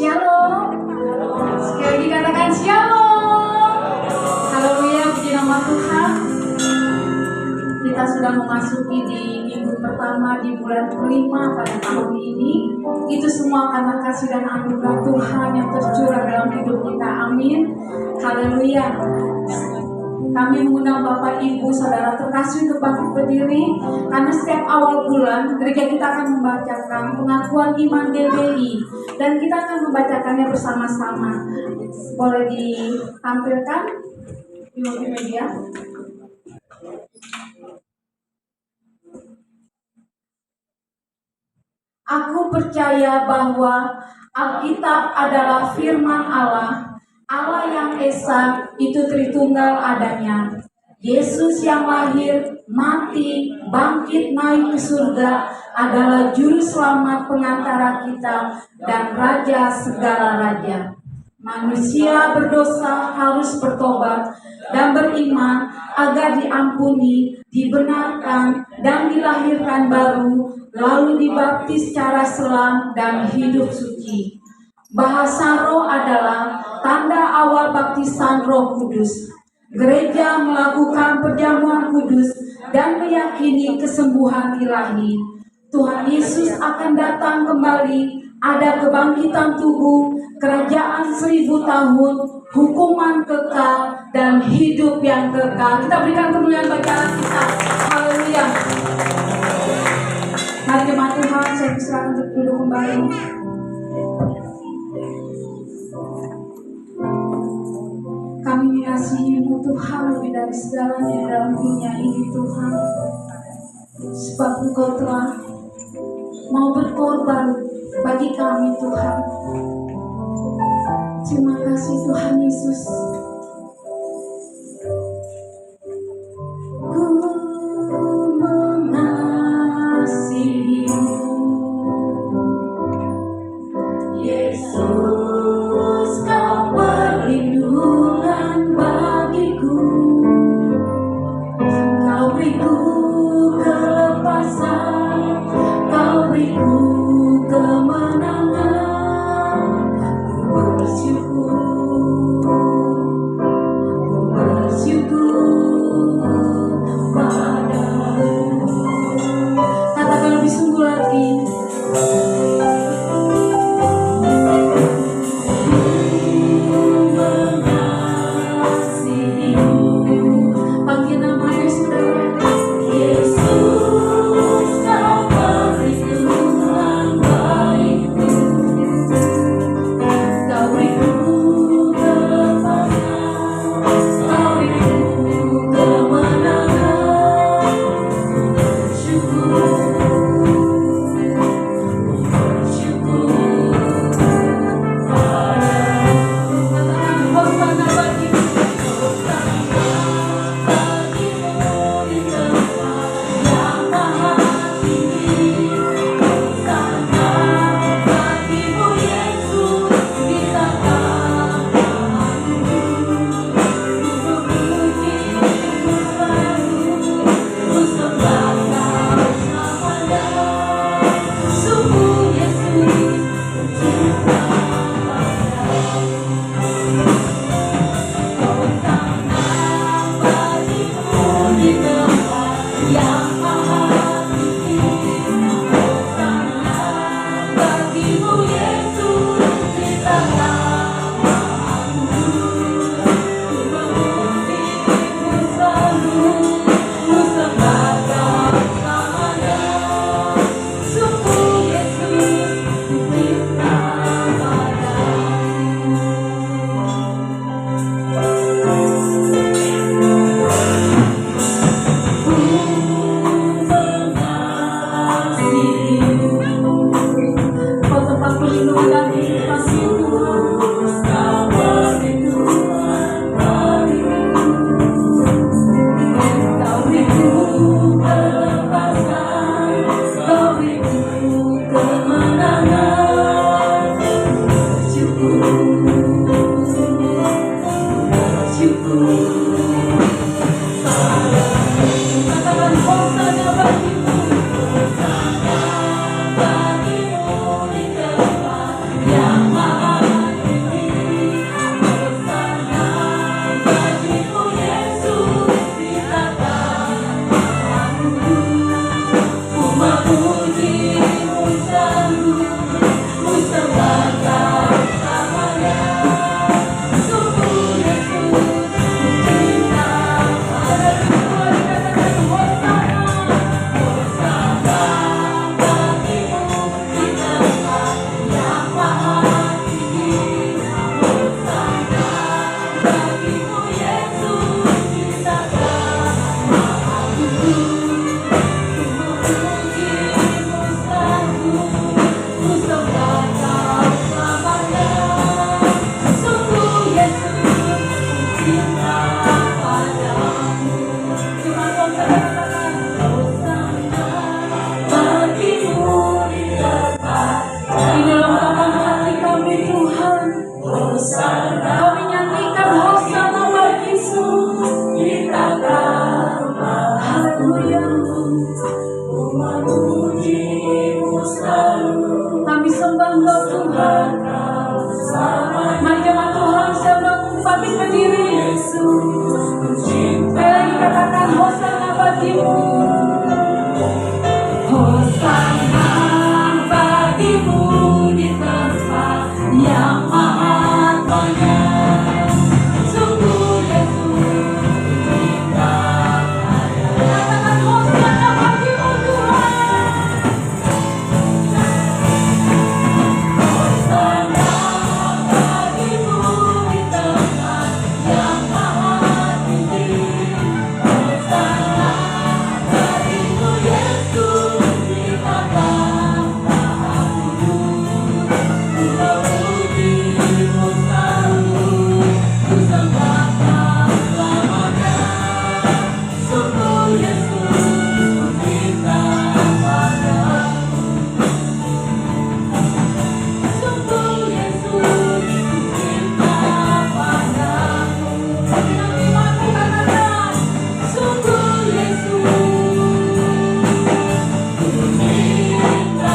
Shalom. Sekali lagi katakan shalom. Haleluya, puji nama Tuhan. Kita sudah memasuki di minggu pertama di bulan kelima pada tahun ini. Itu semua karena kasih dan anugerah Tuhan yang tercurah dalam hidup kita. Amin. Haleluya. Kami mengundang Bapak Ibu Saudara terkasih untuk bangkit berdiri, karena setiap awal bulan gereja kita akan membacakan pengakuan iman GBI dan kita akan membacakannya bersama-sama. Boleh ditampilkan di multimedia. Aku percaya bahwa Alkitab adalah firman Allah, Allah yang esa, itu Tritunggal adanya. Yesus yang lahir, mati, bangkit naik ke surga adalah juru selamat pengantara kita dan raja segala raja. Manusia berdosa harus bertobat dan beriman agar diampuni, dibenarkan, dan dilahirkan baru, lalu dibaptis secara selam dan hidup suci. Bahasa roh adalah tanda awal baptisan Roh Kudus. Gereja melakukan perjamuan kudus dan meyakini kesembuhan ilahi. Tuhan Yesus akan datang kembali, ada kebangkitan tubuh, kerajaan 1000 tahun, hukuman kekal, dan hidup yang kekal. Kita berikan kemuliaan bagi Allah kita. Haleluya. Mari jemaat Tuhan, saya persilakan untuk duduk kembali. Kami mengasihi-Mu Tuhan lebih dari segalanya dalam dunia ini Tuhan. Sebab Engkau telah mau berkorban bagi kami Tuhan. Terima kasih Tuhan Yesus. Ku mengasihi-Mu Yesus, Kau perlindungan bagiku. Kau beriku kelepasan, Kau beriku kemenangan. Ku bersyukur padamu. Katakan lebih sungguh lagi. Kami sembah Engkau Tuhan. Mari jemaat Tuhan sedang bangkit berdiri. Mari katakan Hosana bagimu. Hosana bagimu di tempat yang maha banyak. Sungguh Yesus kita kaya. Katakan Hosana bagimu Tuhan. Hosana bagimu di tempat yang maha tinggi. Hosana bagimu Yesus kita bangsa hidup. Ku memujimu selalu, ku sembah Kau selamanya. Sungguh Yesus kita padamu. Sungguh Yesus cinta padamu. Kami mampu katakan, sungguh Yesus cinta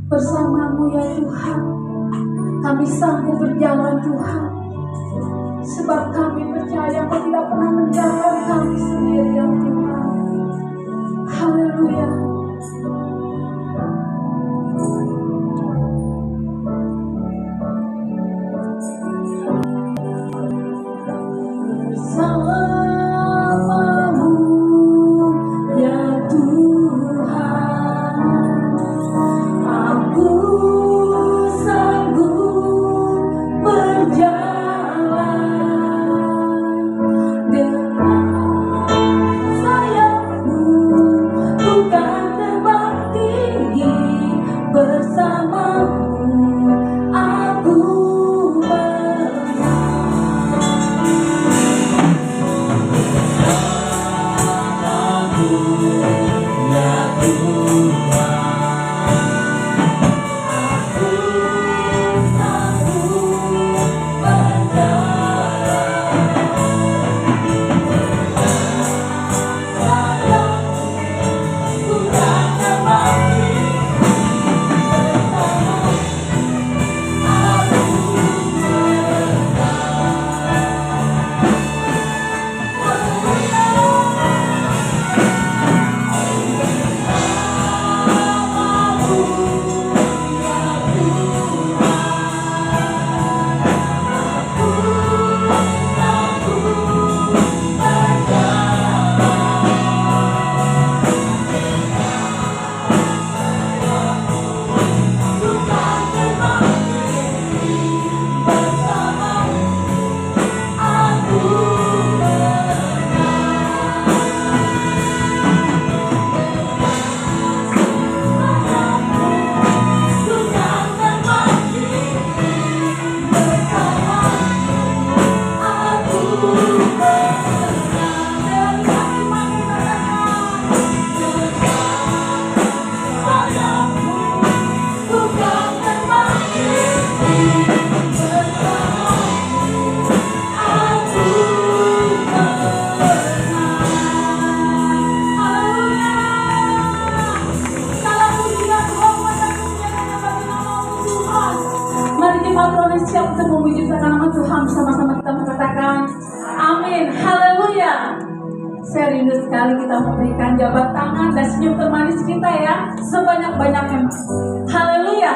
Bersamamu ya Tuhan, kami sanggup berjalan Tuhan, sebab kami percaya Kau tidak pernah meninggalkan kami sendirian Tuhan. Haleluya. Bersamamu ya Tuhan, aku sanggup berjalan. Saya rindu sekali kita memberikan jabat tangan dan senyum termanis kita ya, sebanyak-banyaknya. Haleluya.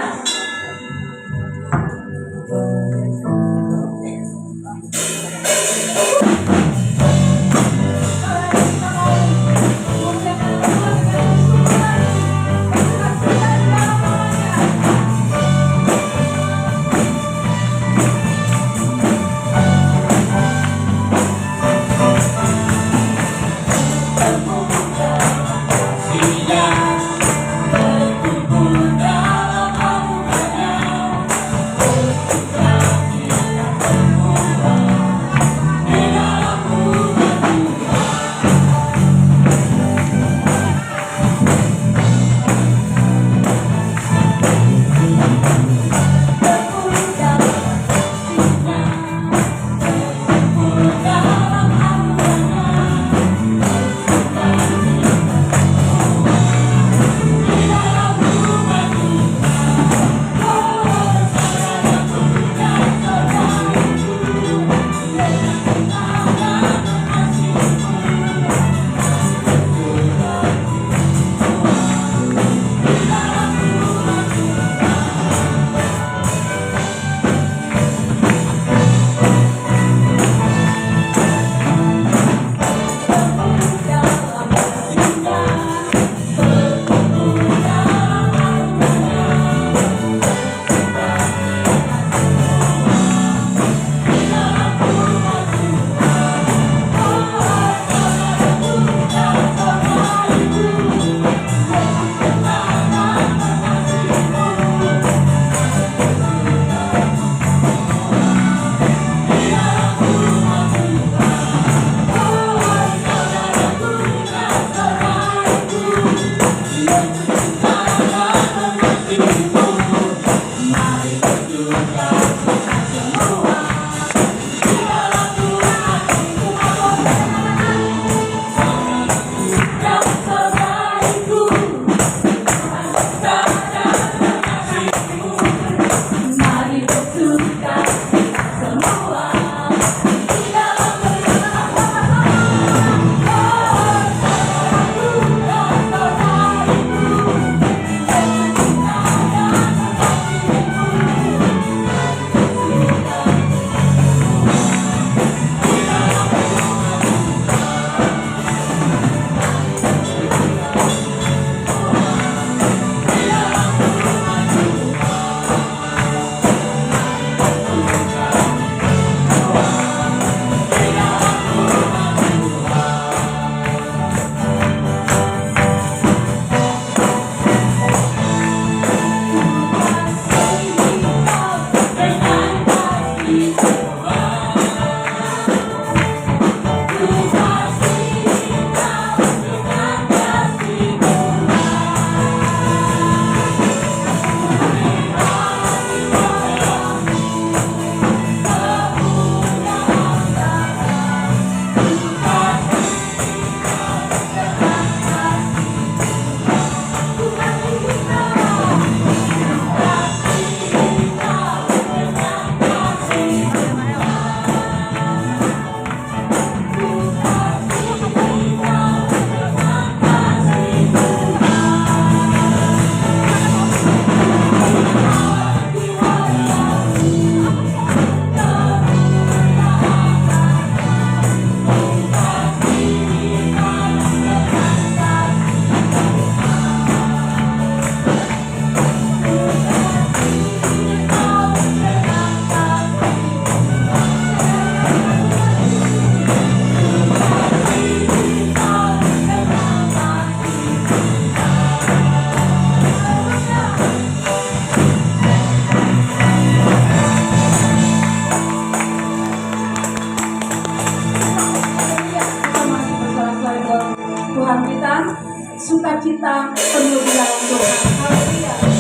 sukacita penuh di dalam Tuhan. Haleluya.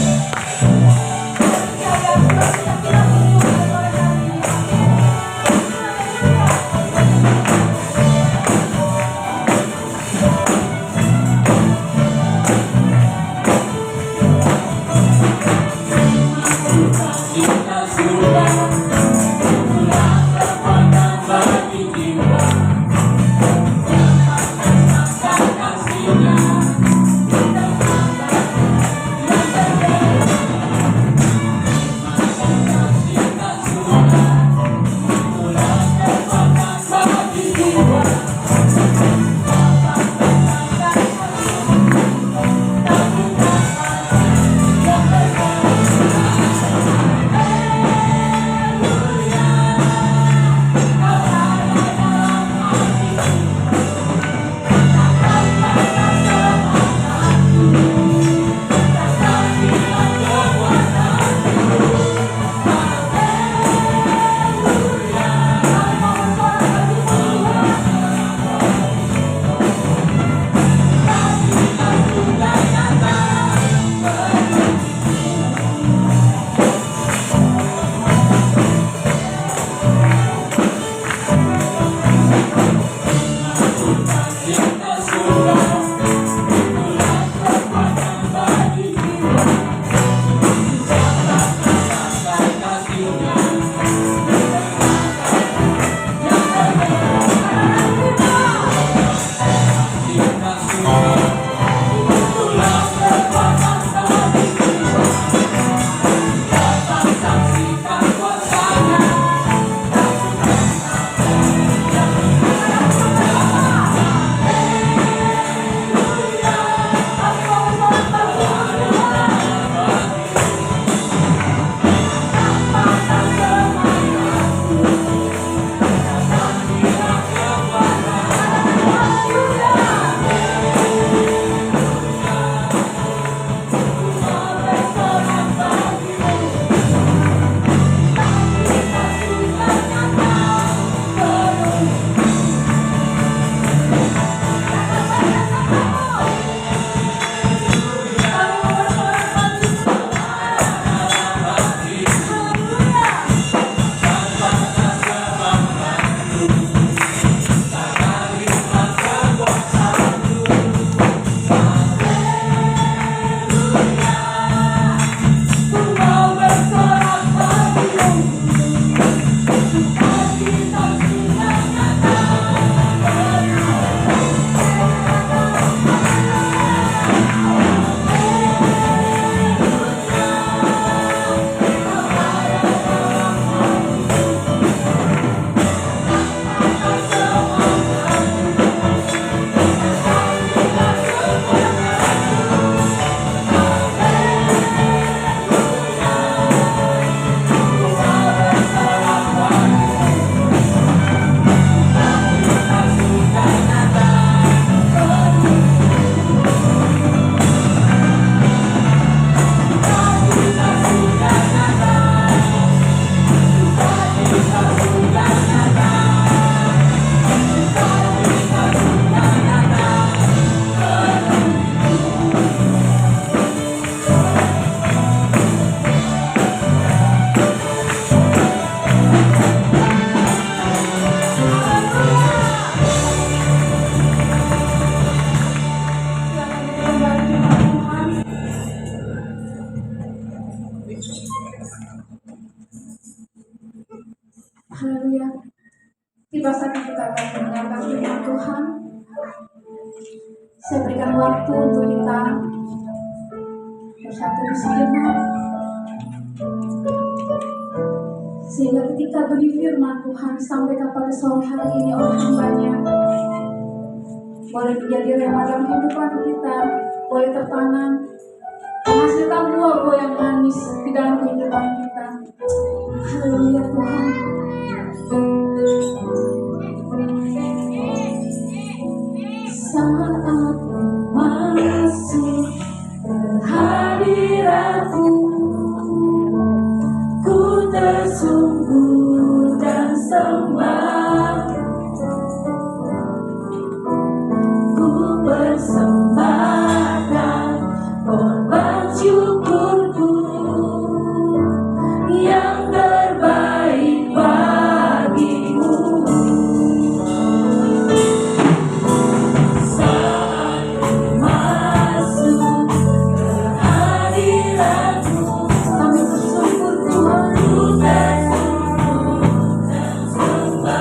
Tiba saatnya kita akan mendengarkan firman Tuhan. Saya berikan waktu untuk kita bersatu di sejenak, sehingga ketika benih firman Tuhan disampaikan pada sore hari ini oleh hambanya, boleh menjadi rema dalam kehidupan kita, boleh tertanam, menghasilkan buah-buah yang manis di dalam kehidupan kita. Haleluya Tuhan. Saat masuk ke hadirat-Mu, ku tersungkur dan sembah, ku persembahkan korban syukurku yang terbaik bagimu. Saat masuk ke hadirat-Mu, Kami bersyukur Tuhan, ku tersungkur dan sembah,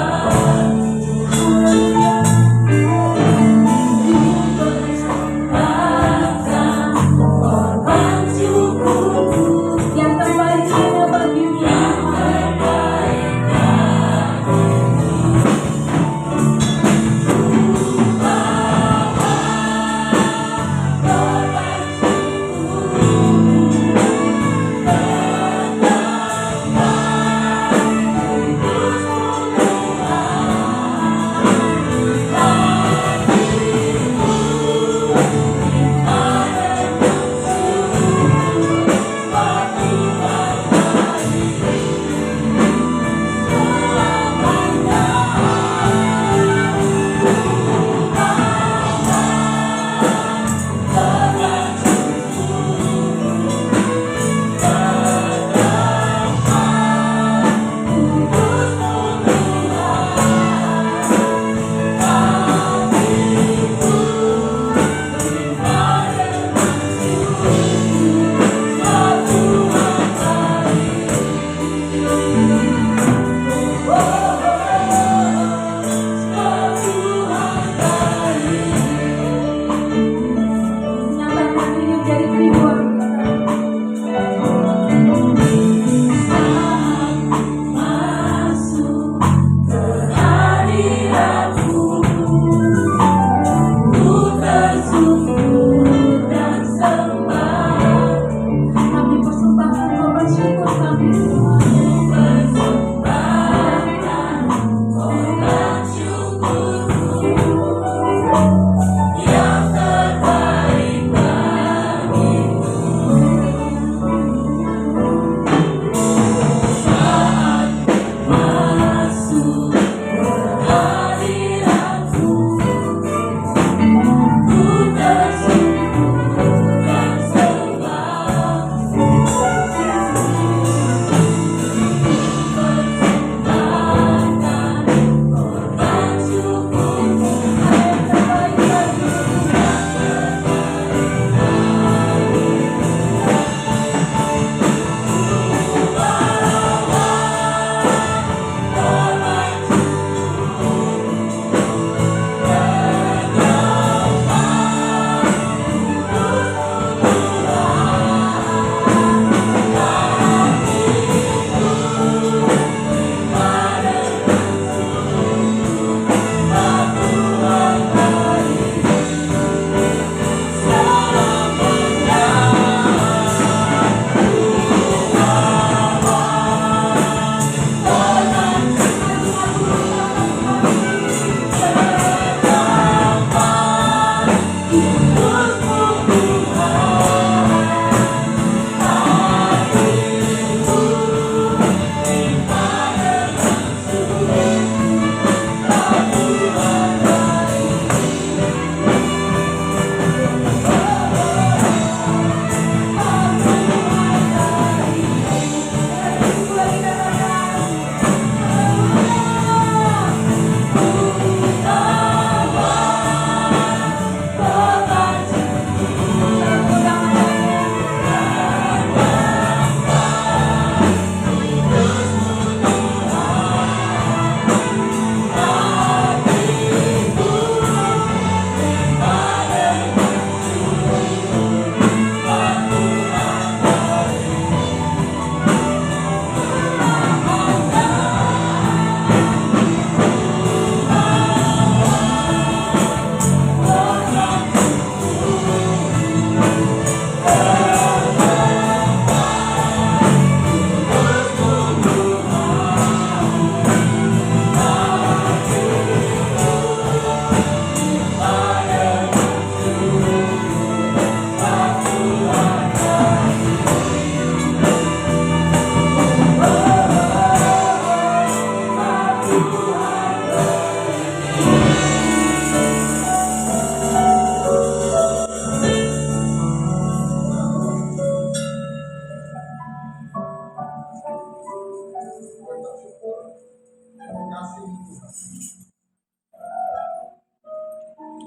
kasih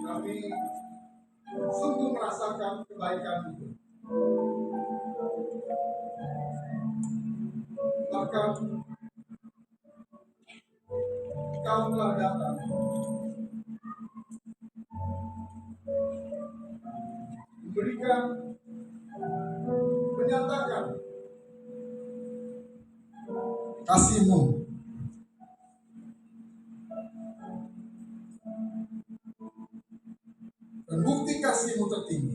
kami sungguh merasakan kebaikan itu. Bahkan Kau telah datang memberikan, menyatakan kasih-Mu, dan bukti kasih-Mu tertinggi.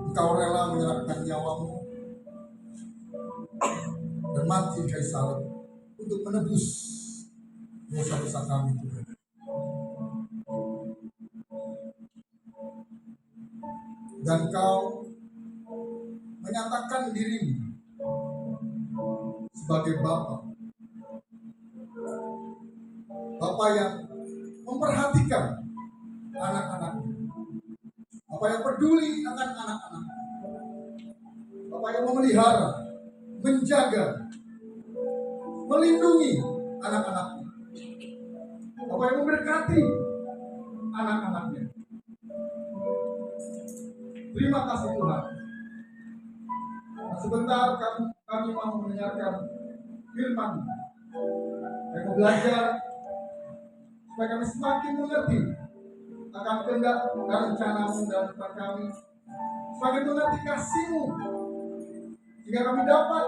Engkau rela menyerahkan nyawa-Mu dan mati di kayu salib untuk menebus dosa-dosa kami, Tuhan. Dan Kau menyatakan diri-Mu sebagai Bapa, Bapa yang memperhatikan anak-anak-Mu, Bapa yang peduli akan anak-anak, Bapa yang memelihara, menjaga, melindungi anak-anak-Mu, Bapa yang memberkati anak-anak-Nya. Terima kasih Tuhan. Nah, sebentar kami mau mendengarkan firman yang mau belajar supaya kami semakin mengerti akan kehendak dan rencana-Mu dalam hidup kami, semakin mengerti kasih-Mu, sehingga kami dapat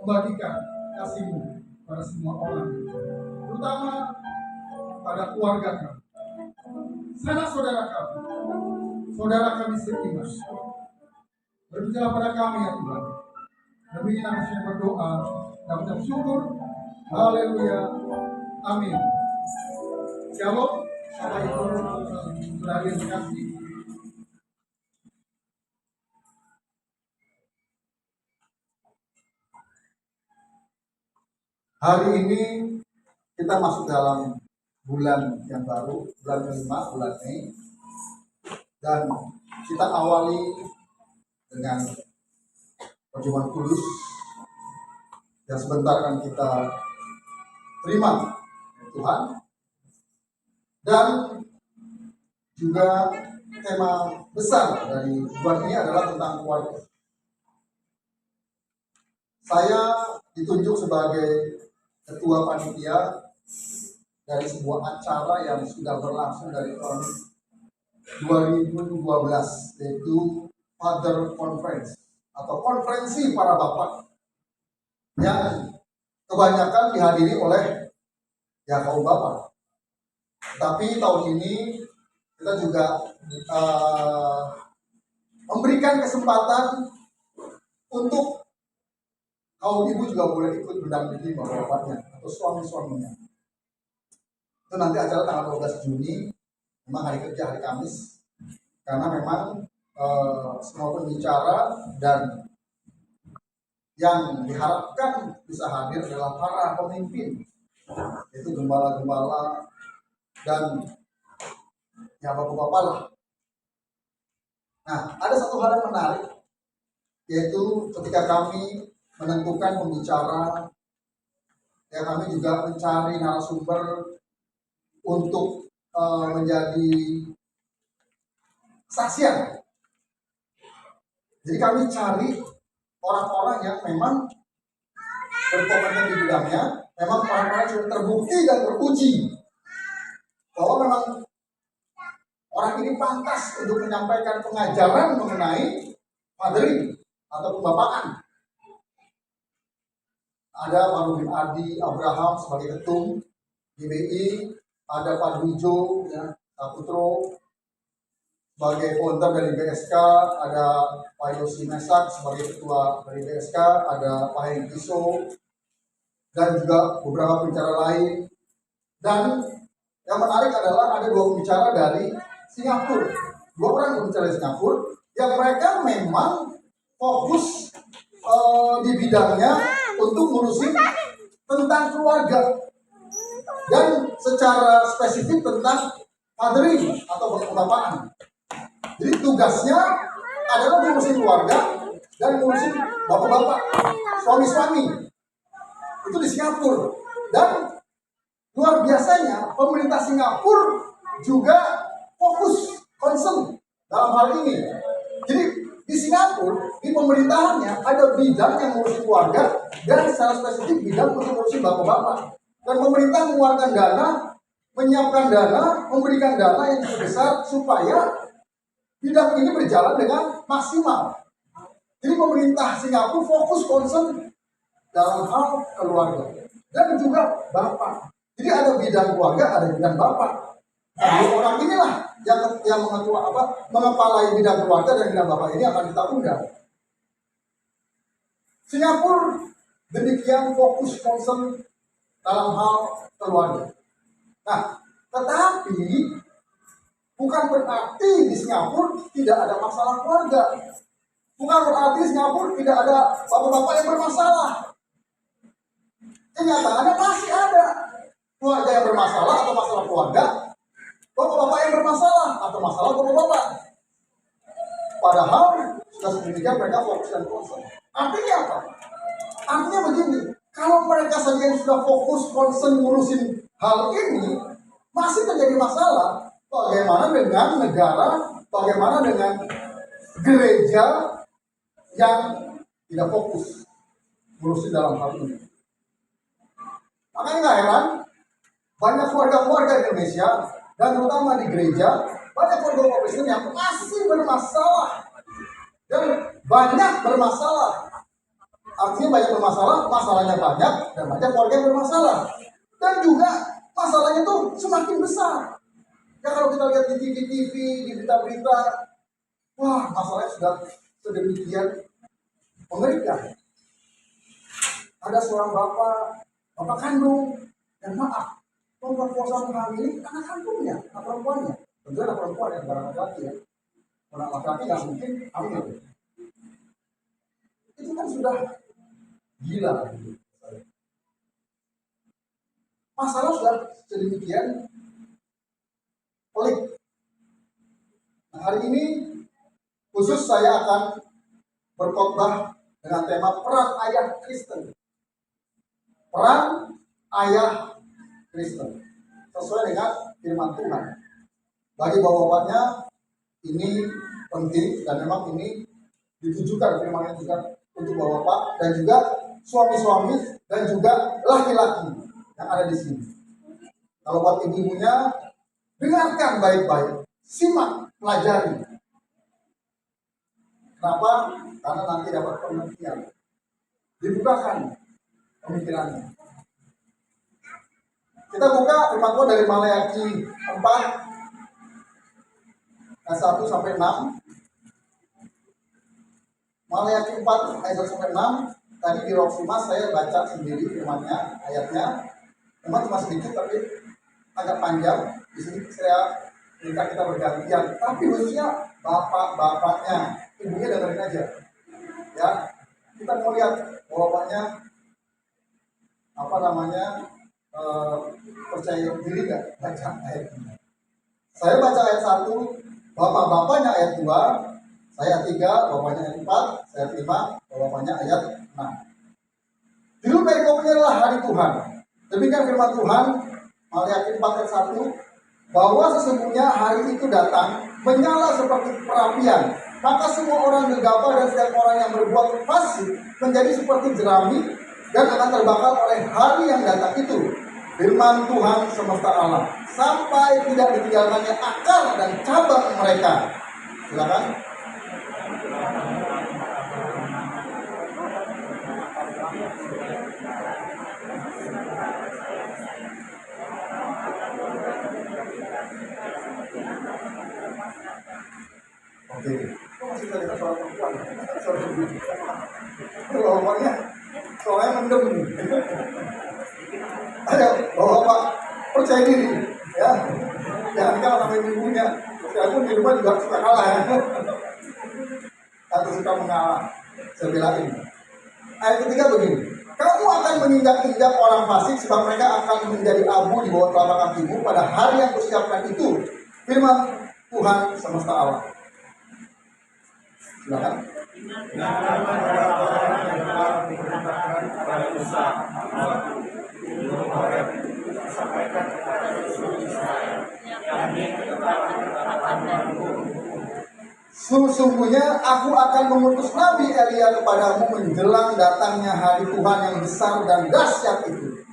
membagikan kasih-Mu pada semua orang, terutama pada keluarga kami, sanak saudara kami, saudara kami seiman. Berbicara pada kami ya Tuhan. Demi nama Yesus berdoa dan mengucap syukur. Haleluya. Amin. Shalom. Saudara yang dikasihi. Hari ini kita masuk dalam bulan yang baru, bulan kelima, bulan Mei. Dan kita awali dengan perjamuan kudus yang sebentar akan kita terima Tuhan. Dan juga tema besar dari bulan ini adalah tentang keluarga. Saya ditunjuk sebagai ketua panitia dari sebuah acara yang sudah berlangsung dari tahun 2012, yaitu Father Conference atau konferensi para bapak yang kebanyakan dihadiri oleh ya kaum bapak. Tapi tahun ini kita juga memberikan kesempatan untuk kaum ibu juga boleh ikut mendampingi bapak-bapaknya atau suami-suaminya. Itu nanti acara tanggal 12 Juni, memang hari kerja, hari Kamis, karena memang semua pembicara dan yang diharapkan bisa hadir adalah para pemimpin, yaitu gembala-gembala dan ya bapak-bapak lah. Nah, ada satu hal yang menarik, yaitu ketika kami menentukan pembicara, ya kami juga mencari narasumber untuk menjadi saksian. Jadi kami cari orang-orang yang memang berkompeten di bidangnya, memang orang-orang yang terbukti dan teruji bahwa memang orang ini pantas untuk menyampaikan pengajaran mengenai fathering atau pembapaan. Ada Pak Rubin Adi Abraham sebagai ketum GBI, ada Pak Dujo, ya, Saputro sebagai founder dari BSK, ada Pak Yosi Mesak sebagai ketua dari BSK, ada Pak Heng Kiso, dan juga beberapa pembicara lain. Dan yang menarik adalah ada dua pembicara dari Singapura, dua orang pembicara dari Singapura, yang mereka memang fokus di bidangnya untuk ngurusin tentang keluarga dan secara spesifik tentang fathering atau pembapaan. Jadi tugasnya adalah ngurusin keluarga dan ngurusin bapak-bapak, suami-suami. Itu di Singapura. Dan luar biasanya pemerintah Singapura juga fokus concern dalam hal ini. Jadi di Singapura, di pemerintahannya ada bidang yang ngurusin keluarga dan secara spesifik bidang untuk ngurusin bapak-bapak. Dan pemerintah mengeluarkan dana, menyiapkan dana, memberikan dana yang cukup besar supaya bidang ini berjalan dengan maksimal. Jadi pemerintah Singapura fokus concern dalam hal keluarga dan juga bapak. Jadi ada bidang keluarga, ada bidang bapak. Nah, orang inilah yang mengepalai bidang keluarga dan bidang bapak ini akan kita undang. Singapura demikian fokus concern dalam hal keluarga. Nah, tetapi bukan berarti di Singapura tidak ada masalah keluarga. Bukan berarti di Singapura tidak ada bapak-bapak yang bermasalah. Kenyataannya masih ada keluarga yang bermasalah atau masalah keluarga, bapak-bapak yang bermasalah atau masalah bapak-bapak. Padahal sudah sedemikian mereka fokus dan concern. Artinya apa? Artinya begini, kalau mereka saja yang sudah fokus concern ngurusin hal ini masih terjadi masalah, bagaimana dengan negara, bagaimana dengan gereja yang tidak fokus ngurusin dalam hal ini? Makanya nggak heran, banyak keluarga-keluarga di Indonesia dan terutama di gereja, banyak keluarga Kristen yang masih bermasalah dan banyak bermasalah. Artinya banyak bermasalah, masalahnya banyak dan banyak keluarga yang bermasalah. Dan juga masalahnya tuh semakin besar. Ya kalau kita lihat di TV, di berita-berita, wah masalahnya sudah sedemikian mengerikan. Ada seorang bapak kandung, dan maaf, memperkosa menghamili anak kandungnya, anak perempuannya. Tentu anak perempuan yang barang laki-laki ya. Anak laki-laki nggak mungkin hamil. Itu kan sudah gila. Masalah sudah sedemikian pelik. Nah, hari ini khusus saya akan berkhotbah dengan tema peran ayah Kristen. Peran ayah Kristen sesuai dengan firman Tuhan. Bagi bapak-bapaknya ini penting dan memang ini ditujukan firman yang juga untuk bapak-bapak dan juga suami-suami dan juga laki-laki yang ada di sini. Kalau buat ibu-ibunya, dengarkan baik-baik, simak, pelajari. Kenapa? Karena nanti dapat pengertian. Dibukakan pemikirannya. Kita buka firman Tuhan dari Maleakhi 4 ayat 1 sampai 6. Maleakhi 4 ayat 1 sampai 6. Tadi di Roksimas saya baca sendiri firmannya, ayatnya. Memang cuma sedikit tapi agak panjang. Di sini saya minta kita bergantian. Tapi khususnya bapak-bapaknya, ibunya dengerin aja. Ya, kita mau lihat bapaknya percaya diri nggak baca ayat ini. Saya baca ayat 1, bapak-bapaknya ayat 2, saya 3, bapaknya ayat 4, saya 5, bapaknya ayat 6. Judul perikopnya adalah hari Tuhan. Demikian firman Tuhan, Maleakhi 4 ayat 1, bahwa sesungguhnya hari itu datang, menyala seperti perapian. Maka semua orang gegabah dan setiap orang yang berbuat fasik menjadi seperti jerami dan akan terbakar oleh hari yang datang itu. Firman Tuhan semesta alam, sampai tidak ditinggalkannya akar dan cabang mereka. Silakan. Oke, kok masih tadi soal perempuan? Soalnya mendem. Ayo, bapak percaya diri, ya. Jangan kalah sama ibunya. Walaupun di rumah juga suka kalah ya. Atau suka mengalah. Saya belain. Ayat ketiga begini. Kamu akan menginjak-injak orang fasik sebab mereka akan menjadi abu di bawah telapak kakimu pada hari yang kusiapkan itu. Firman Tuhan semesta alam. Silakan. Sesungguhnya aku akan mengutus Nabi Elia kepadamu menjelang datangnya hari Tuhan yang besar dan dahsyat itu.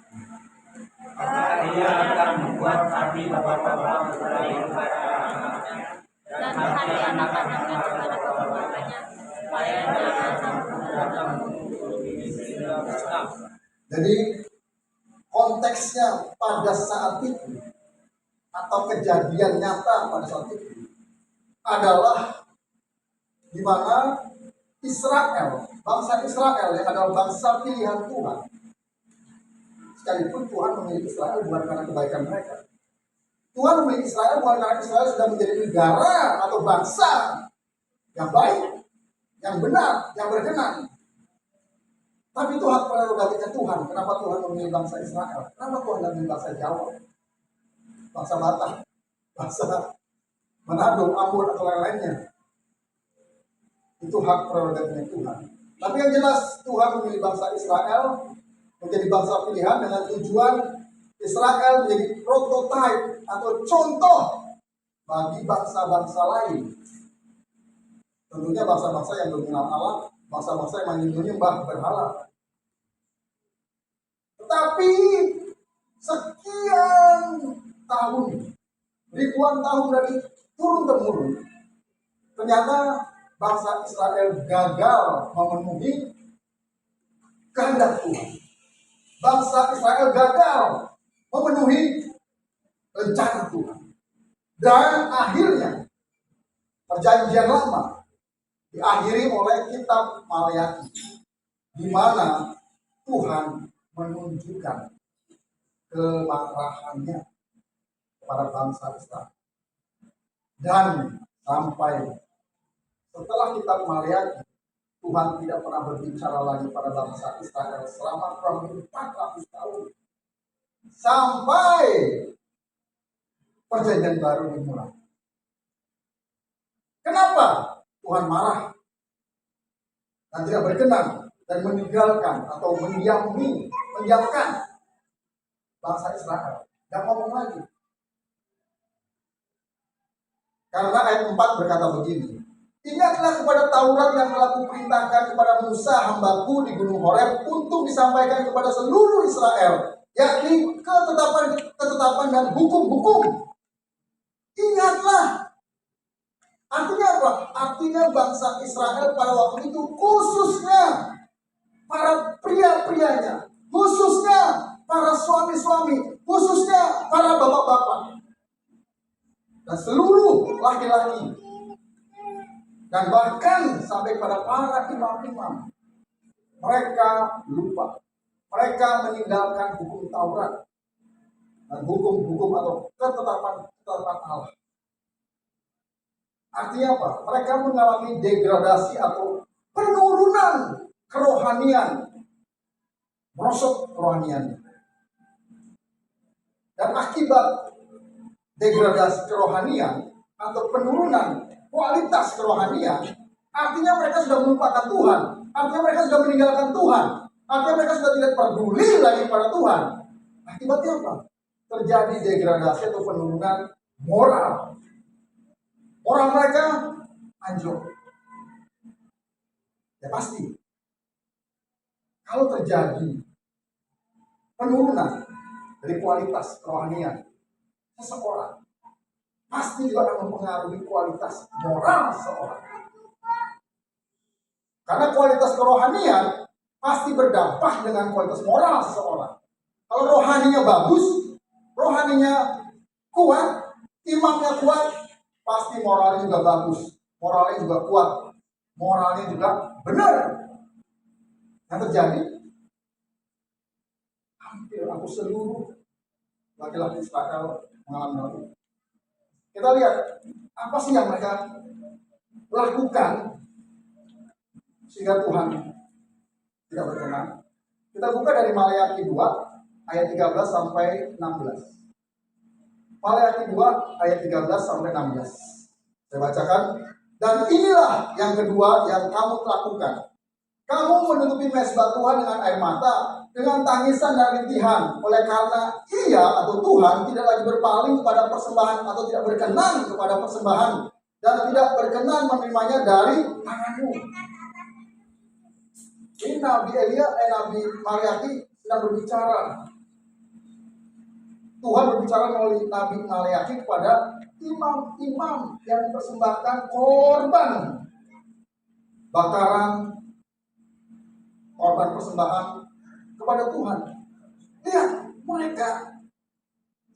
Maka ia akan membuat hati bapak-bapak berlari kepada anak-anaknya dan hati anak-anaknya kepada bapak-bapaknya, supaya jangan datang mengumpul di sehingga Islam. Jadi konteksnya pada saat itu atau kejadian nyata pada saat itu adalah di mana Israel, bangsa Israel yang adalah bangsa pilihan Tuhan. Sekalipun Tuhan memilih Israel bukan karena kebaikan mereka. Tuhan memilih Israel bukan karena Israel sudah menjadi negara atau bangsa yang baik, yang benar, yang berkenan. Tapi itu hak prerogatifnya Tuhan. Kenapa Tuhan memilih bangsa Israel? Kenapa Tuhan memilih bangsa Jawa, bangsa Batak, bangsa Manado, Ambon atau lain-lainnya? Itu hak prerogatifnya Tuhan. Tapi yang jelas Tuhan memilih bangsa Israel menjadi bangsa pilihan dengan tujuan Israel menjadi prototipe atau contoh bagi bangsa-bangsa lain. Tentunya bangsa-bangsa yang belum mengenal Allah, bangsa-bangsa yang menyembah berhala. Tetapi sekian tahun, ribuan tahun dari turun-temurun, ternyata bangsa Israel gagal memenuhi kehendak Tuhan. Bangsa Israel gagal memenuhi rencana Tuhan. Dan akhirnya perjanjian lama diakhiri oleh kitab Maleakhi, di mana Tuhan menunjukkan kemarahannya kepada bangsa Israel. Dan sampai setelah kitab Maleakhi, Tuhan tidak pernah berbicara lagi pada bangsa Israel selama kurang lebih 400 tahun. Sampai perjanjian baru dimulai. Kenapa Tuhan marah dan tidak berkenan dan meninggalkan atau mendiamkan bangsa Israel? Tidak ngomong lagi. Karena ayat 4 berkata begini. Ingatlah kepada Taurat yang telah kuperintahkan kepada Musa hambaku di Gunung Horeb untuk disampaikan kepada seluruh Israel, yakni ketetapan dan hukum-hukum. Ingatlah. Artinya apa? Artinya bangsa Israel pada waktu itu khususnya para pria-prianya, khususnya para suami-suami, khususnya para bapak-bapak, dan seluruh laki-laki. Dan bahkan sampai pada para imam-imam, mereka lupa. Mereka meninggalkan hukum Taurat dan hukum-hukum atau ketetapan Allah. Artinya apa? Mereka mengalami degradasi atau penurunan kerohanian, merosot kerohanian. Dan akibat degradasi kerohanian atau penurunan kualitas kerohanian, artinya mereka sudah melupakan Tuhan, artinya mereka sudah meninggalkan Tuhan, artinya mereka sudah tidak peduli lagi pada Tuhan. Akibatnya apa? Terjadi degradasi atau penurunan moral. Moral mereka anjlok. Ya pasti. Kalau terjadi penurunan dari kualitas kerohanian seseorang, pasti juga akan mempengaruhi kualitas moral seseorang. Karena kualitas kerohanian pasti berdampak dengan kualitas moral seseorang. Kalau rohaninya bagus, rohaninya kuat, imannya kuat, pasti moralnya juga bagus, moralnya juga kuat, moralnya juga benar. Yang terjadi, hampir aku seluruh laki-laki Israel mengalami hal itu. Kita lihat apa sih yang mereka lakukan sehingga Tuhan tidak berkenan. Kita buka dari Maleakhi 2 ayat 13 sampai 16. Maleakhi 2 ayat 13 sampai 16. Saya bacakan. Dan inilah yang kedua yang kamu lakukan. Kamu menutupi mezbah Tuhan dengan air mata, dengan tangisan dan rintihan, oleh karena ia atau Tuhan tidak lagi berpaling kepada persembahan atau tidak berkenan kepada persembahan dan tidak berkenan menerimanya dari tanganmu. Ini Nabi Maleakhi sedang berbicara. Tuhan berbicara melalui Nabi Maleakhi kepada imam-imam yang mempersembahkan korban bakaran, korban persembahan kepada Tuhan. Lihat, mereka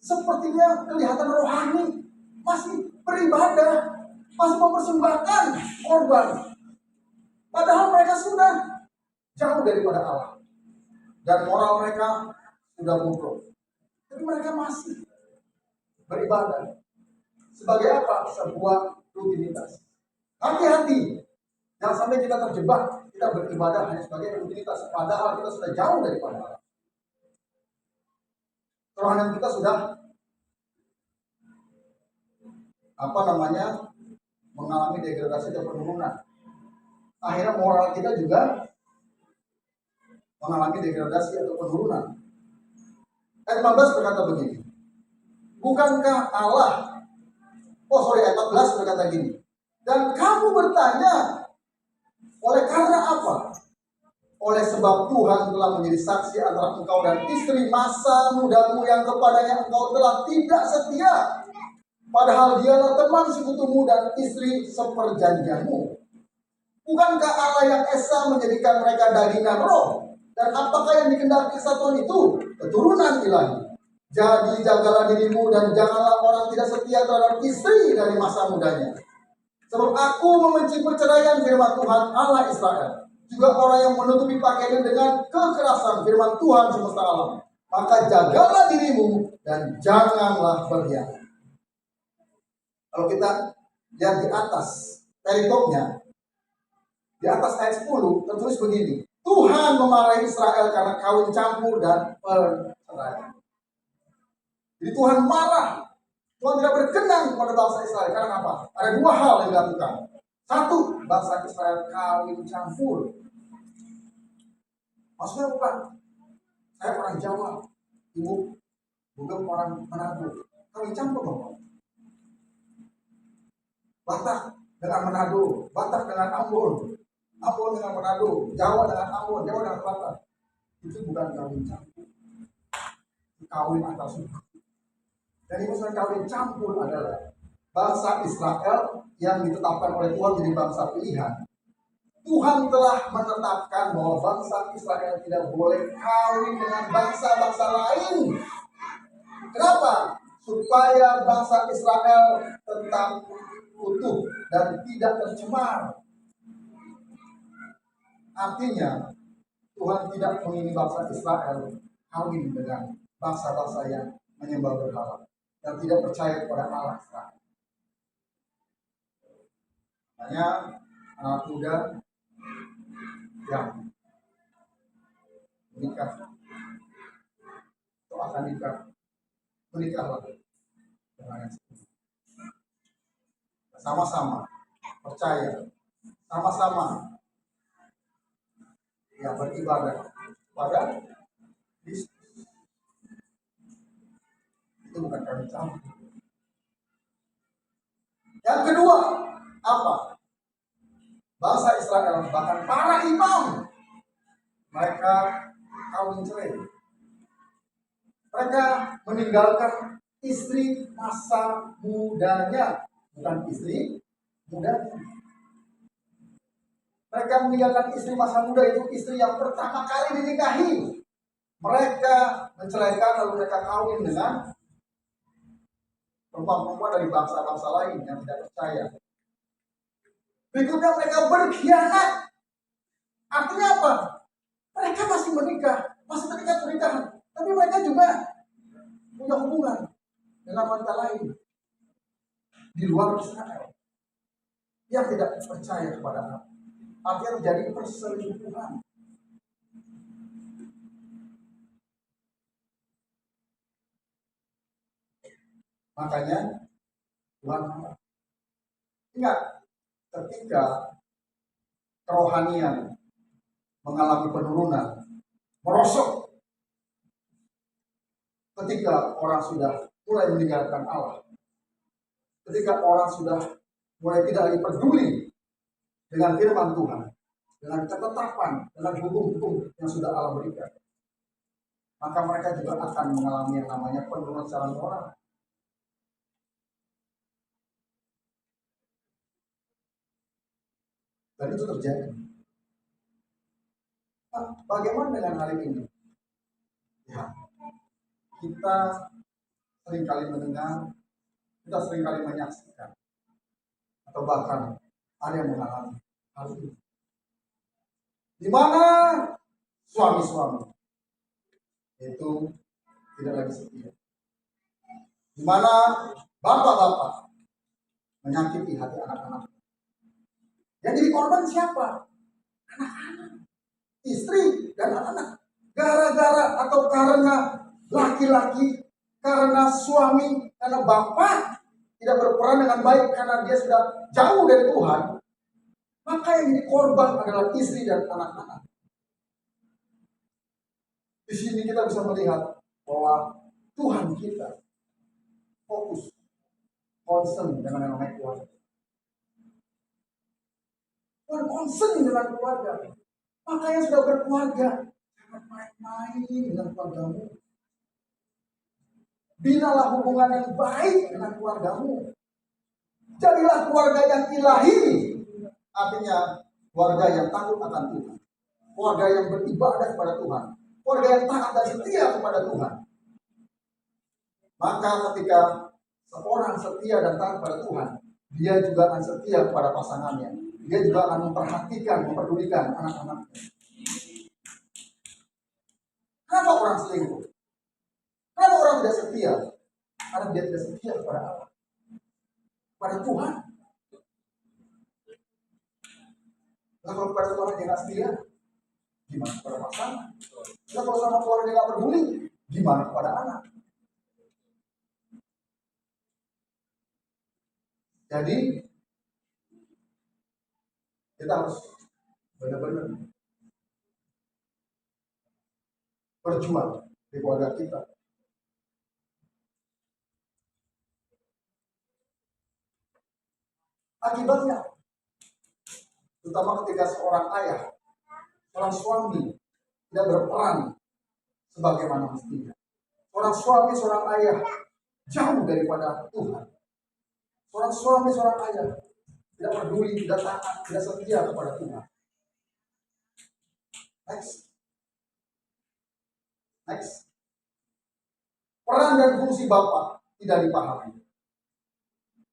sepertinya kelihatan rohani, masih beribadah, masih mempersembahkan korban. Padahal mereka sudah jauh daripada Allah. Dan moral mereka sudah bobrok. Tapi mereka masih beribadah. Sebagai apa? Sebuah rutinitas. Hati-hati. Jangan sampai kita terjebak. Kita beribadah hanya sebagai rutinitas. Padahal kita sudah jauh daripada Allah. Kerohanian kita sudah mengalami degradasi dan penurunan. Akhirnya moral kita juga mengalami degradasi atau penurunan. Ayat 15 berkata begini. Bukankah ayat 14 berkata gini. Dan kamu bertanya, oleh karena apa? Oleh sebab Tuhan telah menjadi saksi antara engkau dan istri masa mudamu yang kepadanya engkau telah tidak setia. Padahal dialah teman sekutumu dan istri seperjanjianmu. Bukankah Allah yang esa menjadikan mereka dagingan roh? Dan apakah yang dikehendaki kesatuan itu? Keturunan ilahi. Jadi jagalah dirimu dan janganlah orang tidak setia terhadap istri dari masa mudanya. Sebab aku membenci perceraian firman Tuhan Allah Israel. Juga orang yang menutupi pakaiannya dengan kekerasan firman Tuhan semesta alam. Maka jagalah dirimu dan janganlah berkhianat. Kalau kita lihat di atas perikopnya, di atas ayat 10 tertulis begini. Tuhan memarahi Israel karena kawin campur dan perceraian. Jadi Tuhan marah. Tuhan tidak berkenan kepada bangsa Israel. Karena apa? Ada dua hal yang dilakukan. Satu, bangsa Israel kawin campur. Maksudnya bukan, saya orang Jawa, ibu bukan orang Manado. Kawin campur dong. Batak dengan Manado, Batak dengan Ambon, Ambon dengan Manado, Jawa dengan Ambon, Jawa dengan Batak. Itu bukan kawin campur. Kawin antar suku. Dan ini maksudnya kawin campur adalah bangsa Israel yang ditetapkan oleh Tuhan menjadi bangsa pilihan. Tuhan telah menetapkan bahwa bangsa Israel tidak boleh kawin dengan bangsa-bangsa lain. Kenapa? Supaya bangsa Israel tetap utuh dan tidak tercemar. Artinya, Tuhan tidak menginginkan bangsa Israel kawin dengan bangsa-bangsa yang menyembah berhala dan tidak percaya kepada Allah Israel. Hanya anak muda yang menikah atau akan nikah, menikahlah dengan yang sama-sama percaya, sama-sama yang beribadah pada Kristus. Itu bukan kawin campur. Yang kedua, apa? Bangsa Israel, bahkan para imam, mereka kawin cerai. Mereka meninggalkan istri masa mudanya, bukan istri mudanya. Mereka meninggalkan istri masa muda itu istri yang pertama kali dinikahi. Mereka menceraikan lalu mereka kawin dengan perempuan-perempuan dari bangsa-bangsa lain yang tidak percaya. Berikutnya mereka berkhianat. Artinya apa? Mereka masih menikah, masih terikat pernikahan, tapi mereka juga punya hubungan dengan wanita lain di luar Israel yang tidak percaya kepada Allah. Artinya terjadi perselingkuhan. Makanya Tuhan ingat, ketika kerohanian mengalami penurunan, merosot, ketika orang sudah mulai meninggalkan Allah, ketika orang sudah mulai tidak lagi peduli dengan firman Tuhan, dengan ketetapan, dengan hukum-hukum yang sudah Allah berikan, maka mereka juga akan mengalami yang namanya penurunan secara moral. Dan itu terjadi. Nah, bagaimana dengan hari ini? Ya, kita seringkali mendengar, kita seringkali menyaksikan, atau bahkan ada yang mengalami hal ini. Di mana suami-suami itu tidak lagi setia. Di mana bapak-bapak menyakiti hati anak-anak. Yang jadi korban siapa? Anak-anak, istri dan anak-anak. Gara-gara atau karena laki-laki, karena suami, karena bapak tidak berperan dengan baik karena dia sudah jauh dari Tuhan, maka yang jadi korban adalah istri dan anak-anak. Di sini kita bisa melihat bahwa Tuhan kita fokus, concern dengan yang namanya keluarga. Tuhan concern dengan keluarga. Maka yang sudah berkeluarga, jangan main-main dengan keluargamu. Binalah hubungan yang baik dengan keluargamu. Jadilah keluarga yang ilahi. Artinya keluarga yang takut akan Tuhan. Keluarga yang beribadah kepada Tuhan. Keluarga yang taat dan setia kepada Tuhan. Maka ketika seorang setia dan taat kepada Tuhan, dia juga akan setia kepada pasangannya. Dia juga akan memperhatikan, memperdulikan anak-anaknya. Kenapa orang selingkuh? Kenapa orang tidak setia? Karena dia tidak setia kepada Allah, kepada Tuhan. Nah, kalau kepada Tuhan dia tidak setia, gimana kepada pasangan? Nah, kalau sama Tuhan dia tidak peduli, gimana kepada anak? Jadi kita harus benar-benar berjuang di keluarga kita. Akibatnya, terutama ketika seorang ayah, seorang suami tidak berperan sebagaimana mestinya. Seorang suami, seorang ayah jauh daripada Tuhan. Seorang suami, seorang ayah tidak peduli, tidak taat, tidak setia kepada Tuhan. Next. Peran dan fungsi Bapak tidak dipahami.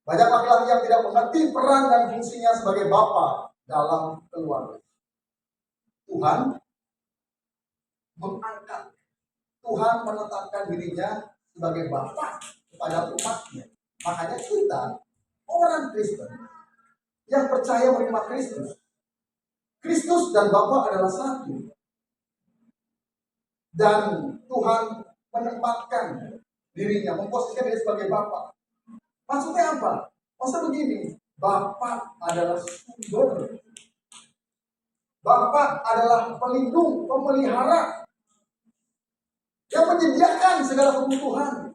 Banyak laki-laki yang tidak mengerti peran dan fungsinya sebagai Bapa dalam keluarga. Tuhan mengangkat, Tuhan menetapkan dirinya sebagai Bapa kepada umatnya. Makanya kita, orang Kristen yang percaya menerima Kristus, Kristus dan Bapa adalah satu. Dan Tuhan menempatkan dirinya, memposisikan diri sebagai Bapa. Maksudnya apa? Maksudnya begini, Bapa adalah sumber. Bapa adalah pelindung, pemelihara, yang menyediakan segala kebutuhan,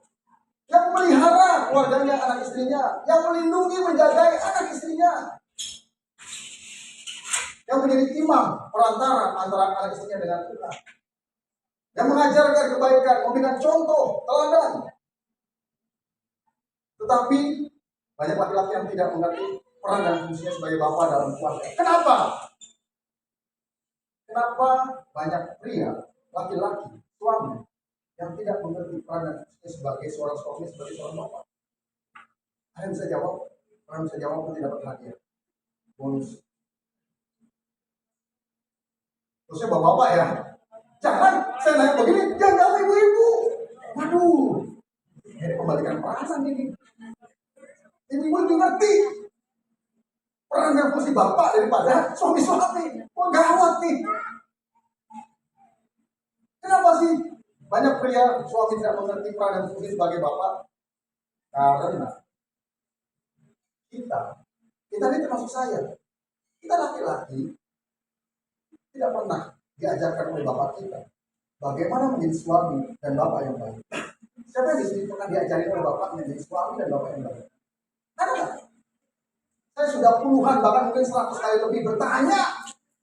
yang memelihara keluarganya, anak istrinya, yang melindungi, menjaga anak istrinya, yang menjadi imam perantara antara anak istrinya dengan Tuhan, yang mengajarkan kebaikan, memberikan contoh, teladan. Tetapi banyak laki-laki yang tidak mengerti peran dan fungsinya sebagai Bapa dalam keluarga. Kenapa? Kenapa banyak pria, laki-laki, suami yang tidak mengerti peran dan fungsinya sebagai seorang suami, sebagai seorang Bapa? Ada yang bisa jawab? Orang bisa jawab pun tidak dapat hadiah. Bonus. Terusnya bapak-bapak ya, jangan saya nanya begini, jangan jawab ibu-ibu. Waduh, ini kembalikan perasaan ini. Ibu-ibu lebih ngerti peran dan fungsi bapak daripada suami-suami. Wah, gawat nih. Kenapa sih banyak pria suami tidak mengerti peran dan fungsi sebagai bapak? Karena kita ini termasuk saya, Kita laki-laki tidak pernah diajarkan oleh bapak kita bagaimana menjadi suami dan bapak yang baik. Siapa yang di sini pernah diajari oleh bapak menjadi suami dan bapak yang baik? Ada nggak? Saya sudah puluhan, bahkan mungkin 100 kali lebih bertanya.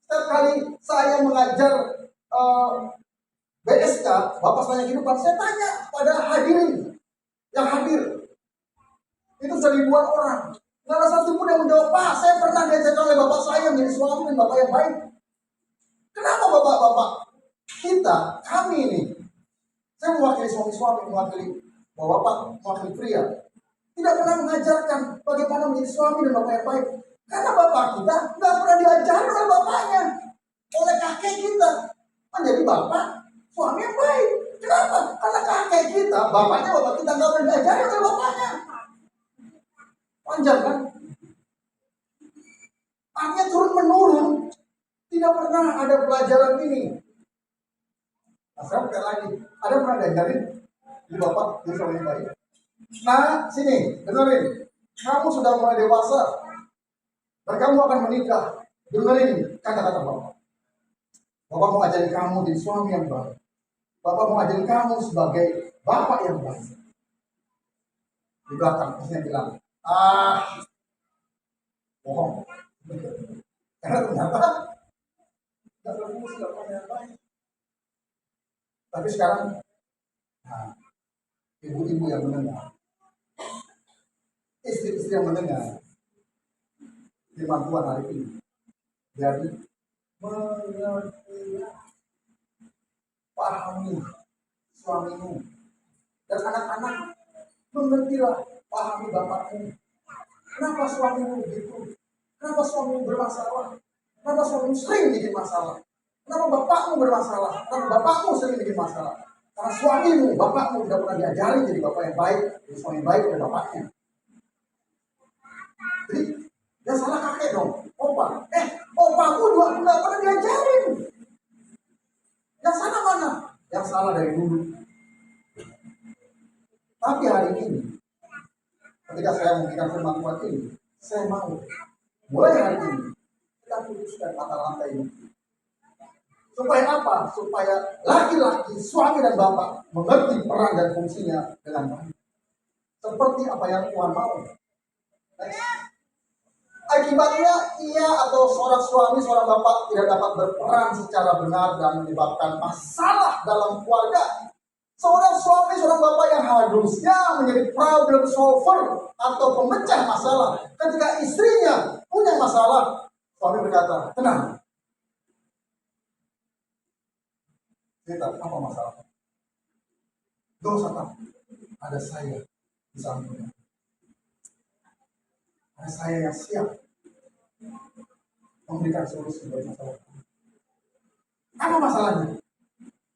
Setiap kali saya mengajar BSK, Bapak Sepanjang Kehidupan, saya tanya pada hadirin yang hadir. Itu seribuan orang. Nggak ada satu pun yang menjawab, Pak, saya pernah diajarkan oleh bapak saya menjadi suami dan bapak yang baik. Kenapa bapak-bapak kita, kami ini, saya mewakili suami-suami, mewakili bapak, mewakili pria, tidak pernah mengajarkan bagaimana menjadi suami dan bapak yang baik. Karena bapak kita nggak pernah diajari oleh bapaknya, oleh kakek kita menjadi bapak, suami yang baik. Kenapa? Karena kakek kita, bapaknya bapak kita nggak pernah diajari oleh bapaknya. Panjang kan? Artinya turun menurun, tidak pernah ada pelajaran ini. Nah, saya bukan lagi, ada pernah diajarin di bapak di suami yang baik. Nah, sini, dengerin. Kamu sudah mulai dewasa dan kamu akan menikah. Dengerin kata-kata bapak. Bapak mau ajarin kamu jadi suami yang baik. Bapak mau ajarin kamu sebagai bapak yang baik. Di belakang, pastinya bilang, bohong. Karena ternyata tidak berfungsi bapak yang baik. Tapi sekarang, nah, ibu-ibu yang mendengar, istri-istri yang mendengar firman Tuhan hari ini, jadi mengerti, pahami suamimu dan anak-anak, mengertilah, pahami bapakmu. Kenapa suamimu begitu? Kenapa suamimu bermasalah? Kenapa suamimu sering bikin masalah? Kenapa bapakmu bermasalah? Kenapa bapakmu sering bikin masalah? Karena suamimu, bapakmu tidak pernah diajari jadi bapak yang baik, jadi suami yang baik oleh bapaknya. Jadi, yang salah kakek dong, opa. Opamu juga nggak pernah diajarin. Yang salah mana? Yang salah dari dulu. Tapi hari ini, ketika saya memberikan firman Tuhan ini, saya mau mulai hari ini kita putuskan mata rantai ini. Supaya apa? Supaya laki-laki, suami dan bapak mengerti peran dan fungsinya dengan baik. Seperti apa yang Tuhan mau. Akibatnya ia atau seorang suami, seorang bapak tidak dapat berperan secara benar dan menyebabkan masalah dalam keluarga. Seorang suami, seorang bapak yang harusnya menjadi problem solver atau pemecah masalah. Ketika istrinya punya masalah, suami berkata, tenang. Cerita, apa masalah? Dosa tak? Ada saya di sampingnya. Ada saya yang siap memberikan solusi bagi masalah. Apa masalahnya?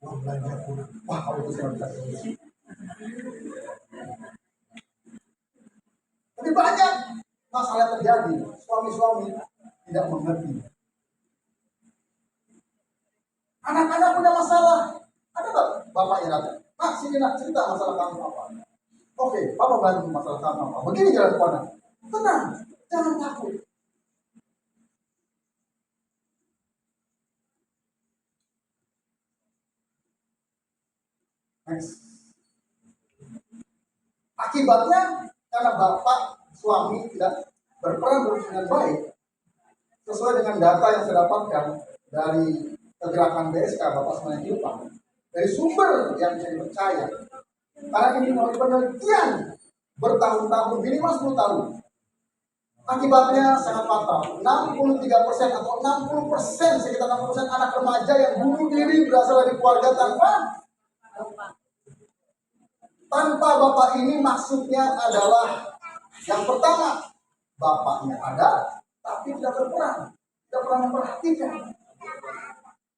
Uang belanja kurang. Wah, kalau itu saya bisa solusi. Tapi banyak masalah terjadi. Suami-suami tidak mengerti. Anak-anak punya masalah. Ada nggak bapaknya datang? Nak, sini nak, cerita masalah kamu apa? Oke, papa bantu masalah kamu apa? Begini jalan keluarnya. Tenang, jangan takut. Next. Akibatnya, karena bapak, suami tidak berperan dengan baik, sesuai dengan data yang saya dapatkan dari pergerakan BSK Bapak Sepanjang Kehidupan, dari sumber yang bisa dipercaya, karena ini melalui penelitian bertahun-tahun, minimal 10 tahun. Akibatnya sangat fatal. 63% atau 60%, sekitar 60% anak remaja yang bunuh diri berasal dari keluarga tanpa bapak. Ini maksudnya adalah yang pertama, bapaknya ada tapi tidak berperan, tidak pernah memperhatikan.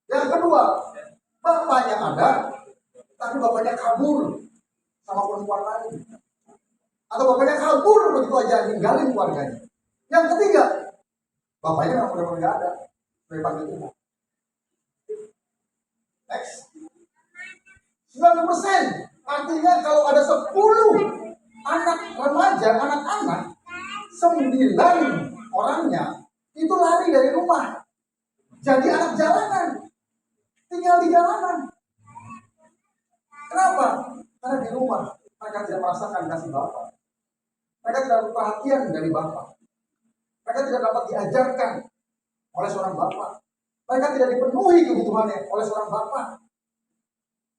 Yang kedua, bapaknya ada tapi bapaknya kabur sama perempuan lain, atau bapaknya kabur begitu aja ninggalin keluarganya. Yang ketiga, bapaknya memang benar-benar nggak ada, dipanggil Tuhan. Next. 90%, artinya kalau ada 10 anak remaja, anak-anak, 9 orangnya itu lari dari rumah, jadi anak jalanan, tinggal di jalanan. Kenapa? Karena di rumah mereka tidak merasakan kasih Bapa. Mereka tidak dapat perhatian dari Bapa. Mereka tidak dapat diajarkan oleh seorang Bapa. Mereka tidak dipenuhi kebutuhannya oleh seorang Bapa.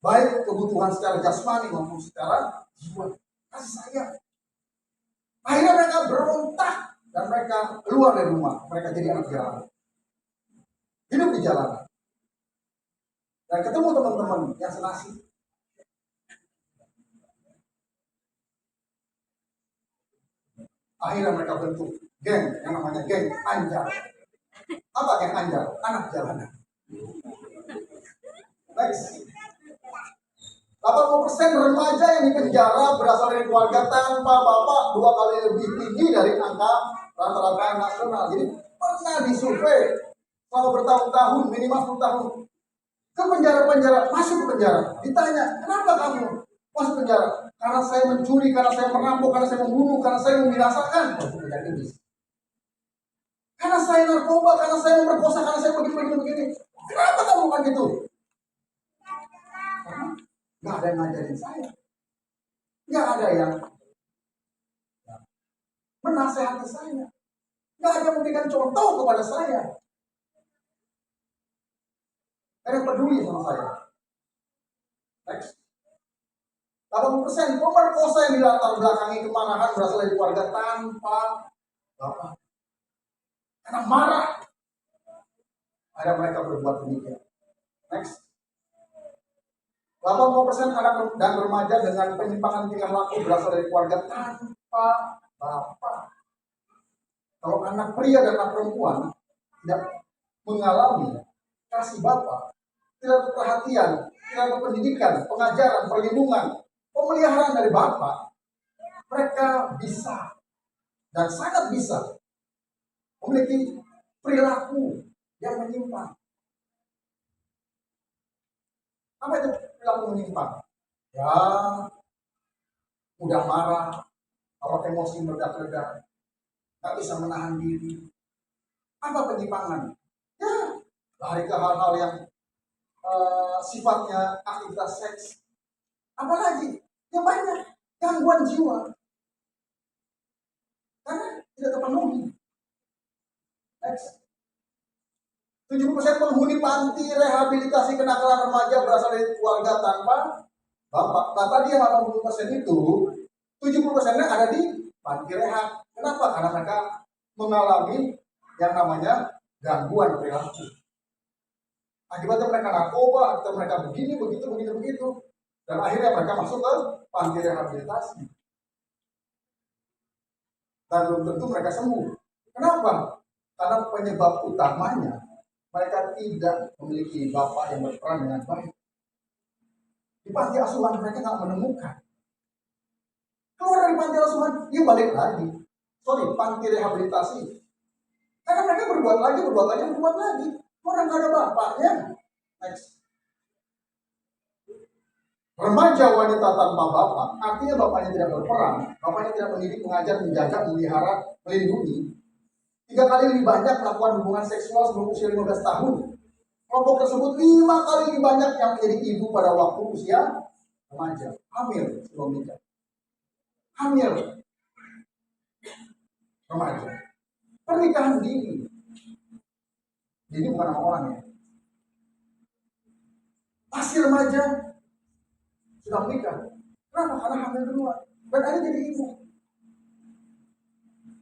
Baik kebutuhan secara jasmani maupun secara jiwa. Kasih sayang. Akhirnya mereka berontak dan mereka keluar dari rumah. Mereka jadi anak jalanan. Hidup di jalanan. Dan ketemu teman-teman yang senasib. Akhirnya mereka bentuk geng yang namanya geng Anjar. Apa geng Anjar? Anak jalanan. Next. 80% remaja yang dipenjara berasal dari keluarga tanpa bapak, 2 kali lebih tinggi dari angka rata-rata nasional. Jadi pernah disurvei selama bertahun-tahun, minimal 10 tahun, ke penjara-penjara, masuk ke penjara. Ditanya, kenapa kamu masuk penjara? Karena saya mencuri, karena saya merampok, karena saya membunuh, karena saya membinasakan. Karena saya narkoba, karena saya memperkosa, karena saya begini. Kenapa kamu kan gitu? Karena nggak ada yang ngajarin saya. Nggak ada yang menasehati saya. Nggak ada yang memberikan contoh kepada saya. Ada yang peduli sama saya. Next. 80% pemerkosa yang dilatar belakangi kemarahan berasal dari keluarga tanpa bapak. Karena marah. Ada mereka berbuat demikian. Next. 80% anak dan remaja dengan penyimpangan tingkah laku berasal dari keluarga tanpa bapak. Kalau anak pria dan anak perempuan tidak mengalami kasih bapak, tidak ada perhatian, tidak ada pendidikan, pengajaran, perlindungan, pemeliharaan dari bapak, mereka bisa dan sangat bisa memiliki perilaku yang menyimpang. Apa itu perilaku menyimpang? Ya, mudah marah, kalau emosi meledak-ledak, tak bisa menahan diri. Apa penyimpangan? Ya, lari ke hal-hal yang sifatnya aktivitas seks. Apalagi? Ya banyak gangguan jiwa. Karena tidak terpenuhi. Next. 70% penghuni panti rehabilitasi kenakalan remaja berasal dari keluarga tanpa bapak. Nah tadi yang 80% itu 70%-nya ada di panti rehab. Kenapa? Karena mereka mengalami yang namanya gangguan perilaku. Akibatnya mereka narkoba, atau mereka begini, begitu. Dan akhirnya mereka masuk ke panti rehabilitasi. Dan belum tentu mereka sembuh. Kenapa? Karena penyebab utamanya mereka tidak memiliki bapak yang berperan dengan baik. Di panti asuhan mereka nggak menemukan. Keluar dari panti asuhan, dia balik lagi. Panti rehabilitasi. Karena mereka berbuat lagi. Orang nggak ada bapaknya. Next. Remaja wanita tanpa bapak, artinya bapaknya tidak berperan, bapaknya tidak mendidik, mengajar, menjaga, memelihara, melindungi. 3 kali lebih banyak melakukan hubungan seksual sebelum usia 15 tahun. Kelompok tersebut 5 kali lebih banyak yang menjadi ibu pada waktu usia remaja. Hamil sebelum nikah. Hamil remaja. Pernikahan dini. Dini bukan nama orang ya. Pasti remaja sudah menikah. Kenapa? Karena hamil duluan. Dan ada jadi ibu.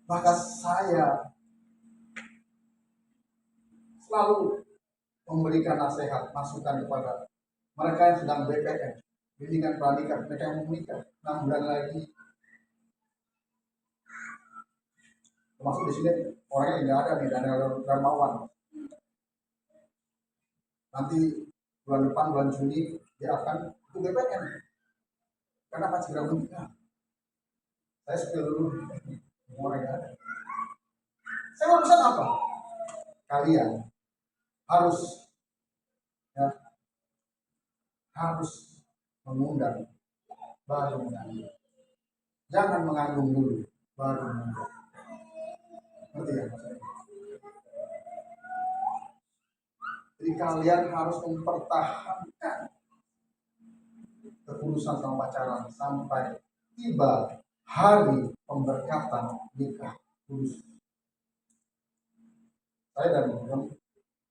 Maka saya selalu memberikan nasihat, masukan kepada mereka yang sedang BPN, bimbingan pernikahan, mereka yang mau menikah 6 bulan lagi. Termasuk di sini orangnya tidak ada nih, Daniel Darmawan. Nanti bulan depan, bulan Juni dia akan ke BPN. Karena akan segera menikah. Saya spill dulu, orangnya ada. Saya mau pesan apa? Kalian harus mengundang baru mengandung. Jangan mengandung dulu baru mengundang. Ngerti ya? Jadi kalian harus mempertahankan ketulusan sama pacaran sampai tiba hari pemberkatan nikah kudus. Saya dan teman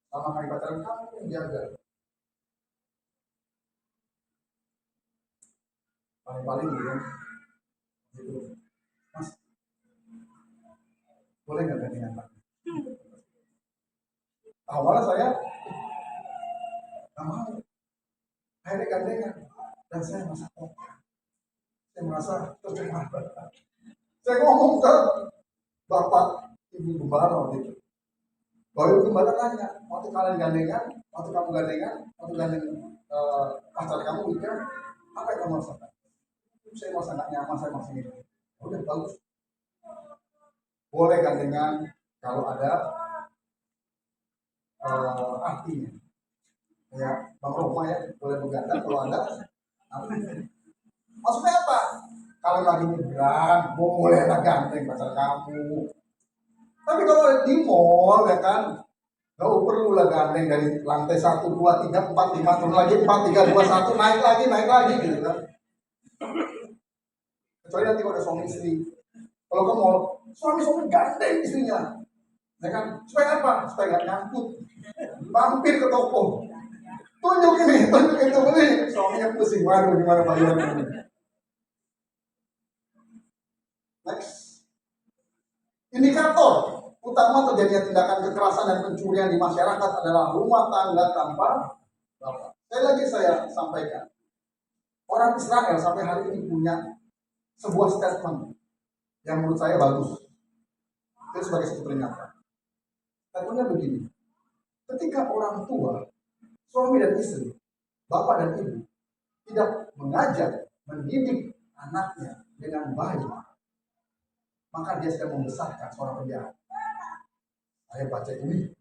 sama hari pacaran kamu menjaga. Paling-paling gitu. Mas, boleh nggak gantian Pak? Awalnya saya nggak mau. Akhirnya gandengan. Dan saya merasa saya merasa tercemar. Saya ngomong ke Bapak Ibu Gembala gitu. Bapak Ibu Gembala tanya, waktu kalian gandengan, waktu kamu gandengan, waktu gandeng pacar kamu nikah, apa yang kamu rasakan? Saya merasa nggak nyaman, saya masih gitu. Udah bagus. Boleh gandengan kalau ada artinya. Ya, Bang Roma ya, boleh berganda kalau ada. Maksudnya apa? Kalau lagi nyebrang, bolehlah gandeng pacar kamu. Tapi kalau di mall ya kan, nggak perlu lah gandeng dari lantai 1, 2, 3, 4, 5, turun lagi 4, 3, 2, 1, naik lagi gitu kan. Kecuali nanti kalau ada suami istri. Kalau ke mall, suami gandeng istrinya. Ya kan? Supaya apa? Supaya nggak nyangkut. Mampir ke toko. Tunjuk ini, suaminya pusing, waduh gimana bayarnya ini. Next. Indikator utama terjadinya tindakan kekerasan dan pencurian di masyarakat adalah rumah tangga tanpa bapak. Saya sampaikan, orang Israel sampai hari ini punya sebuah statement yang menurut saya bagus. Itu sebagai satu peringatan. Statementnya begini, ketika orang tua, suami dan istri, bapak dan ibu tidak mengajar, mendidik anaknya dengan baik, maka dia sedang membesarkan seorang penjahat. Saya baca ini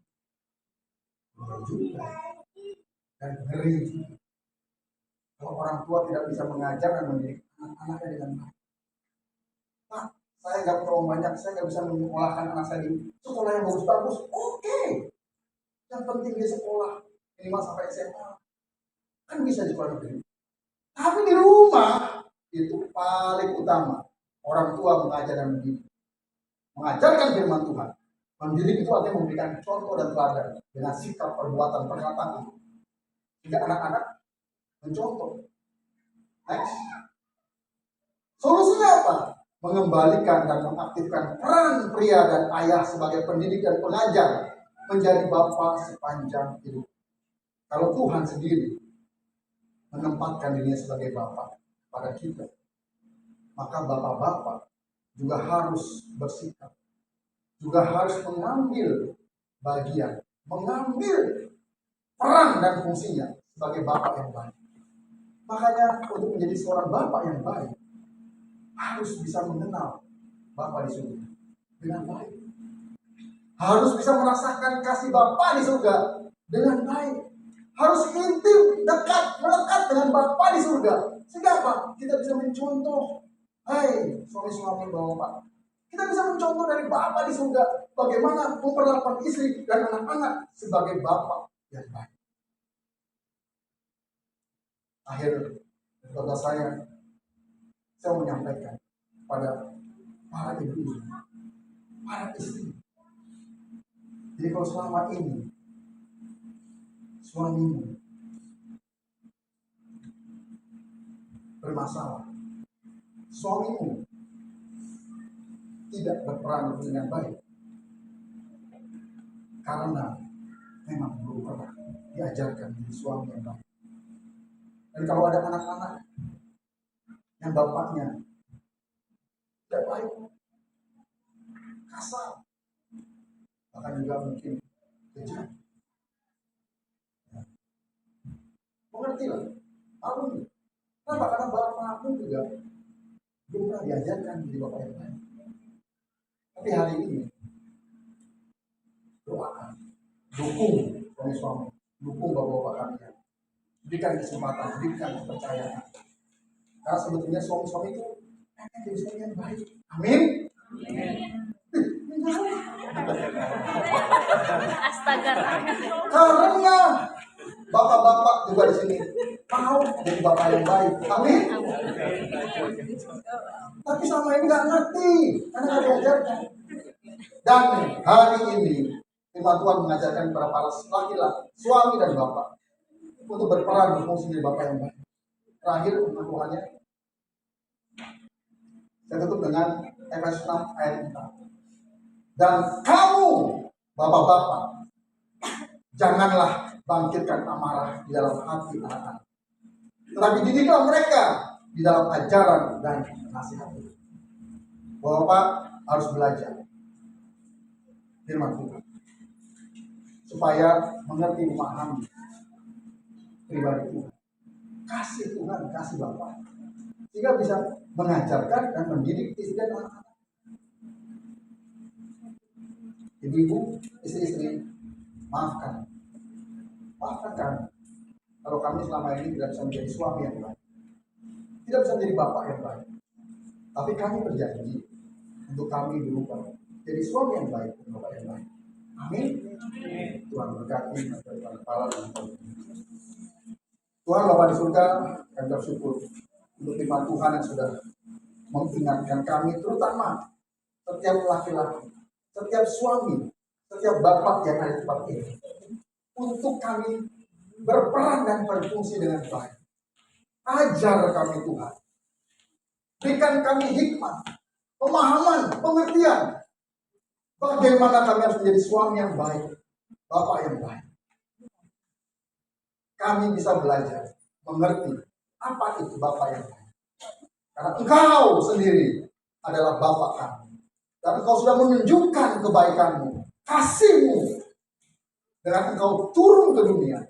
juga dan ngeri. Kalau orang tua tidak bisa mengajar dan mendidik anak-anaknya dengan baik. Pak, saya nggak terlalu banyak, saya nggak bisa menyekolahkan anak saya di sekolah yang bagus-bagus. Oke. Yang penting dia sekolah minimal sampai SMA. Kan bisa di sekolah negeri. Tapi di rumah itu paling utama. Orang tua mengajar dan mendidik. Mengajarkan firman Tuhan. Mendidik itu artinya memberikan contoh dan teladan dengan sikap, perbuatan, perkataan. Hingga anak-anak mencontoh. Next. Solusinya apa? Mengembalikan dan mengaktifkan peran pria dan ayah sebagai pendidik dan pengajar menjadi bapa sepanjang hidup. Kalau Tuhan sendiri menempatkan dirinya sebagai bapa pada kita, maka bapak-bapak juga harus bersikap, juga harus mengambil bagian, mengambil peran dan fungsinya sebagai bapak yang baik. Makanya untuk menjadi seorang bapak yang baik, harus bisa mengenal Bapa di surga dengan baik. Harus bisa merasakan kasih Bapa di surga dengan baik. Harus intim, dekat, melekat dengan Bapa di surga. Sehingga apa? Kita bisa mencontoh. Hai, suami-suami Bapak. Kita bisa mencontoh dari Bapa di surga bagaimana memperlakukan istri dan anak-anak sebagai Bapa yang baik. Akhir kata saya menyampaikan pada para ibu, para istri. Jadi kalau selama ini suamimu bermasalah, suamimu tidak berperan dengan baik, karena memang belum pernah diajarkan menjadi suami yang baik. Dan kalau ada anak-anak yang bapaknya tidak baik, kasar, bahkan juga mungkin kejam, mengertilah, maklum. Kenapa? Karena bapakmu juga belum pernah diajarkan menjadi bapak yang baik. Tapi hari ini doakan, dukung suami-suami, dukung bapak-bapak kalian, berikan kesempatan, berikan kepercayaan. Karena sebetulnya suami-suami itu pengen jadi suami yang baik. Amin. Astaga. Karena bapak-bapak juga di sini mau jadi bapak yang baik. Amin. Tapi sama ini nggak ngerti, karena nggak diajarkan. Dan hari ini firman Tuhan mengajarkan kepada para laki-laki, suami dan bapak, untuk berperan berfungsi menjadi bapak yang baik. Terakhir firman Tuhannya, saya tutup dengan Efesus 6 ayat 4. Dan kamu, bapak-bapak, janganlah bangkitkan amarah di dalam hati anak-anak, tetapi didiklah mereka di dalam ajaran dan nasihat. Bapak harus belajar firman Tuhan supaya mengerti, memahami pribadi Tuhan, kasih Tuhan, kasih Bapak, sehingga bisa mengajarkan dan mendidik istri dan anak-anak. Ibu-ibu, istri-istri, maafkan kami kalau kami selama ini tidak bisa menjadi suami yang baik, tidak bisa menjadi bapak yang baik. Tapi kami berjanji untuk kami berubah jadi suami yang baik dan bapak yang baik. Amin. Tuhan berkati dari kepala dan Tuhan Bapa di surga, kami bersyukur untuk firman Tuhan yang sudah mengingatkan kami, terutama setiap laki-laki, setiap suami, setiap bapak yang ada di tempat ini, untuk kami berperan dan berfungsi dengan baik. Ajar kami Tuhan, berikan kami hikmah, pemahaman, pengertian, bagaimana kami harus menjadi suami yang baik, bapak yang baik. Kami bisa belajar, mengerti apa itu bapak yang baik, karena Engkau sendiri adalah bapak kami, dan Engkau sudah menunjukkan kebaikanmu, kasihmu, dengan Engkau turun ke dunia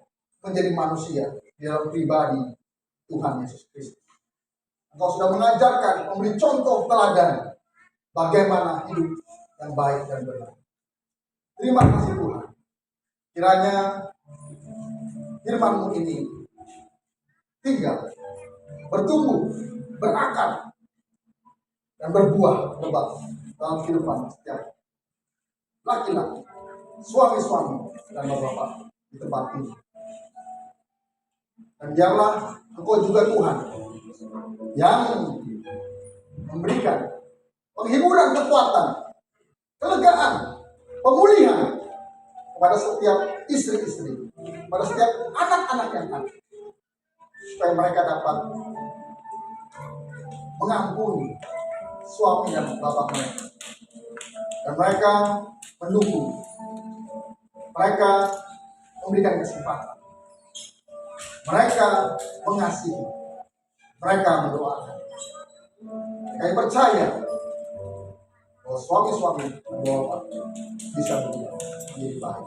menjadi manusia di dalam pribadi Tuhan Yesus Kristus. Engkau sudah mengajarkan, memberi contoh teladan bagaimana hidup yang baik dan benar. Terima kasih Tuhan. Kiranya firman-Mu ini tinggal, bertumbuh, berakar, dan berbuah lebat dalam kehidupan setiap laki-laki, suami-suami, dan bapak-bapak di tempat ini. Dan biarlah Engkau juga Tuhan yang memberikan penghiburan, kekuatan, kelegaan, pemulihan kepada setiap istri-istri, pada setiap anak-anak yang ada, supaya mereka dapat mengampuni suami dan bapak mereka, dan mereka mendukung, mereka memberikan kesempatan, mereka mengasihi, mereka mendoakan. Kami percaya bahwa suami-suami dan bapak bisa berubah menjadi baik,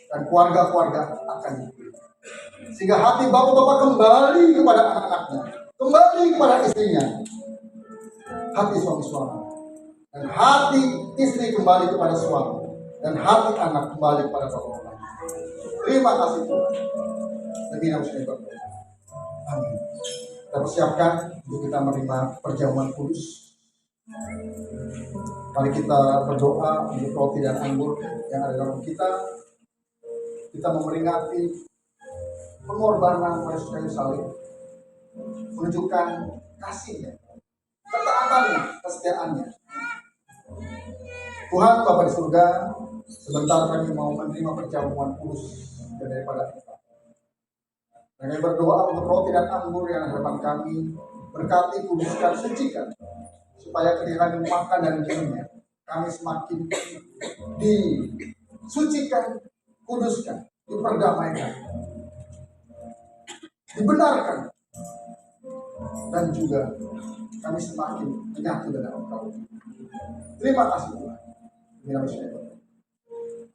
dan keluarga-keluarga akan dipulihkan, sehingga hati bapak-bapak kembali kepada anak-anaknya, kembali kepada istrinya, hati suami-suami, dan hati istri kembali kepada suami, dan hati anak kembali kepada bapak-bapak. Terima kasih Tuhan. Demi nama Tuhan. Amin. Kita persiapkan untuk kita menerima perjamuan kudus. Mari kita berdoa untuk roti dan anggur yang ada dalam kita. Kita memperingati pengorbanan Yesus kayu salib, menunjukkan kasihnya, ketaatannya, kesetiaannya. Tuhan Bapa di surga, sebentar kami mau menerima perjamuan kudus daripada kita. Dan kami berdoa untuk roti dan anggur yang ada depan kami, berkati, kuduskan, sucikan, supaya ketika kami makan dan minumnya, kami semakin disucikan, kuduskan, diperdamaikan, dibenarkan, dan juga kami semakin menyatu dengan Engkau. Terima kasih Tuhan.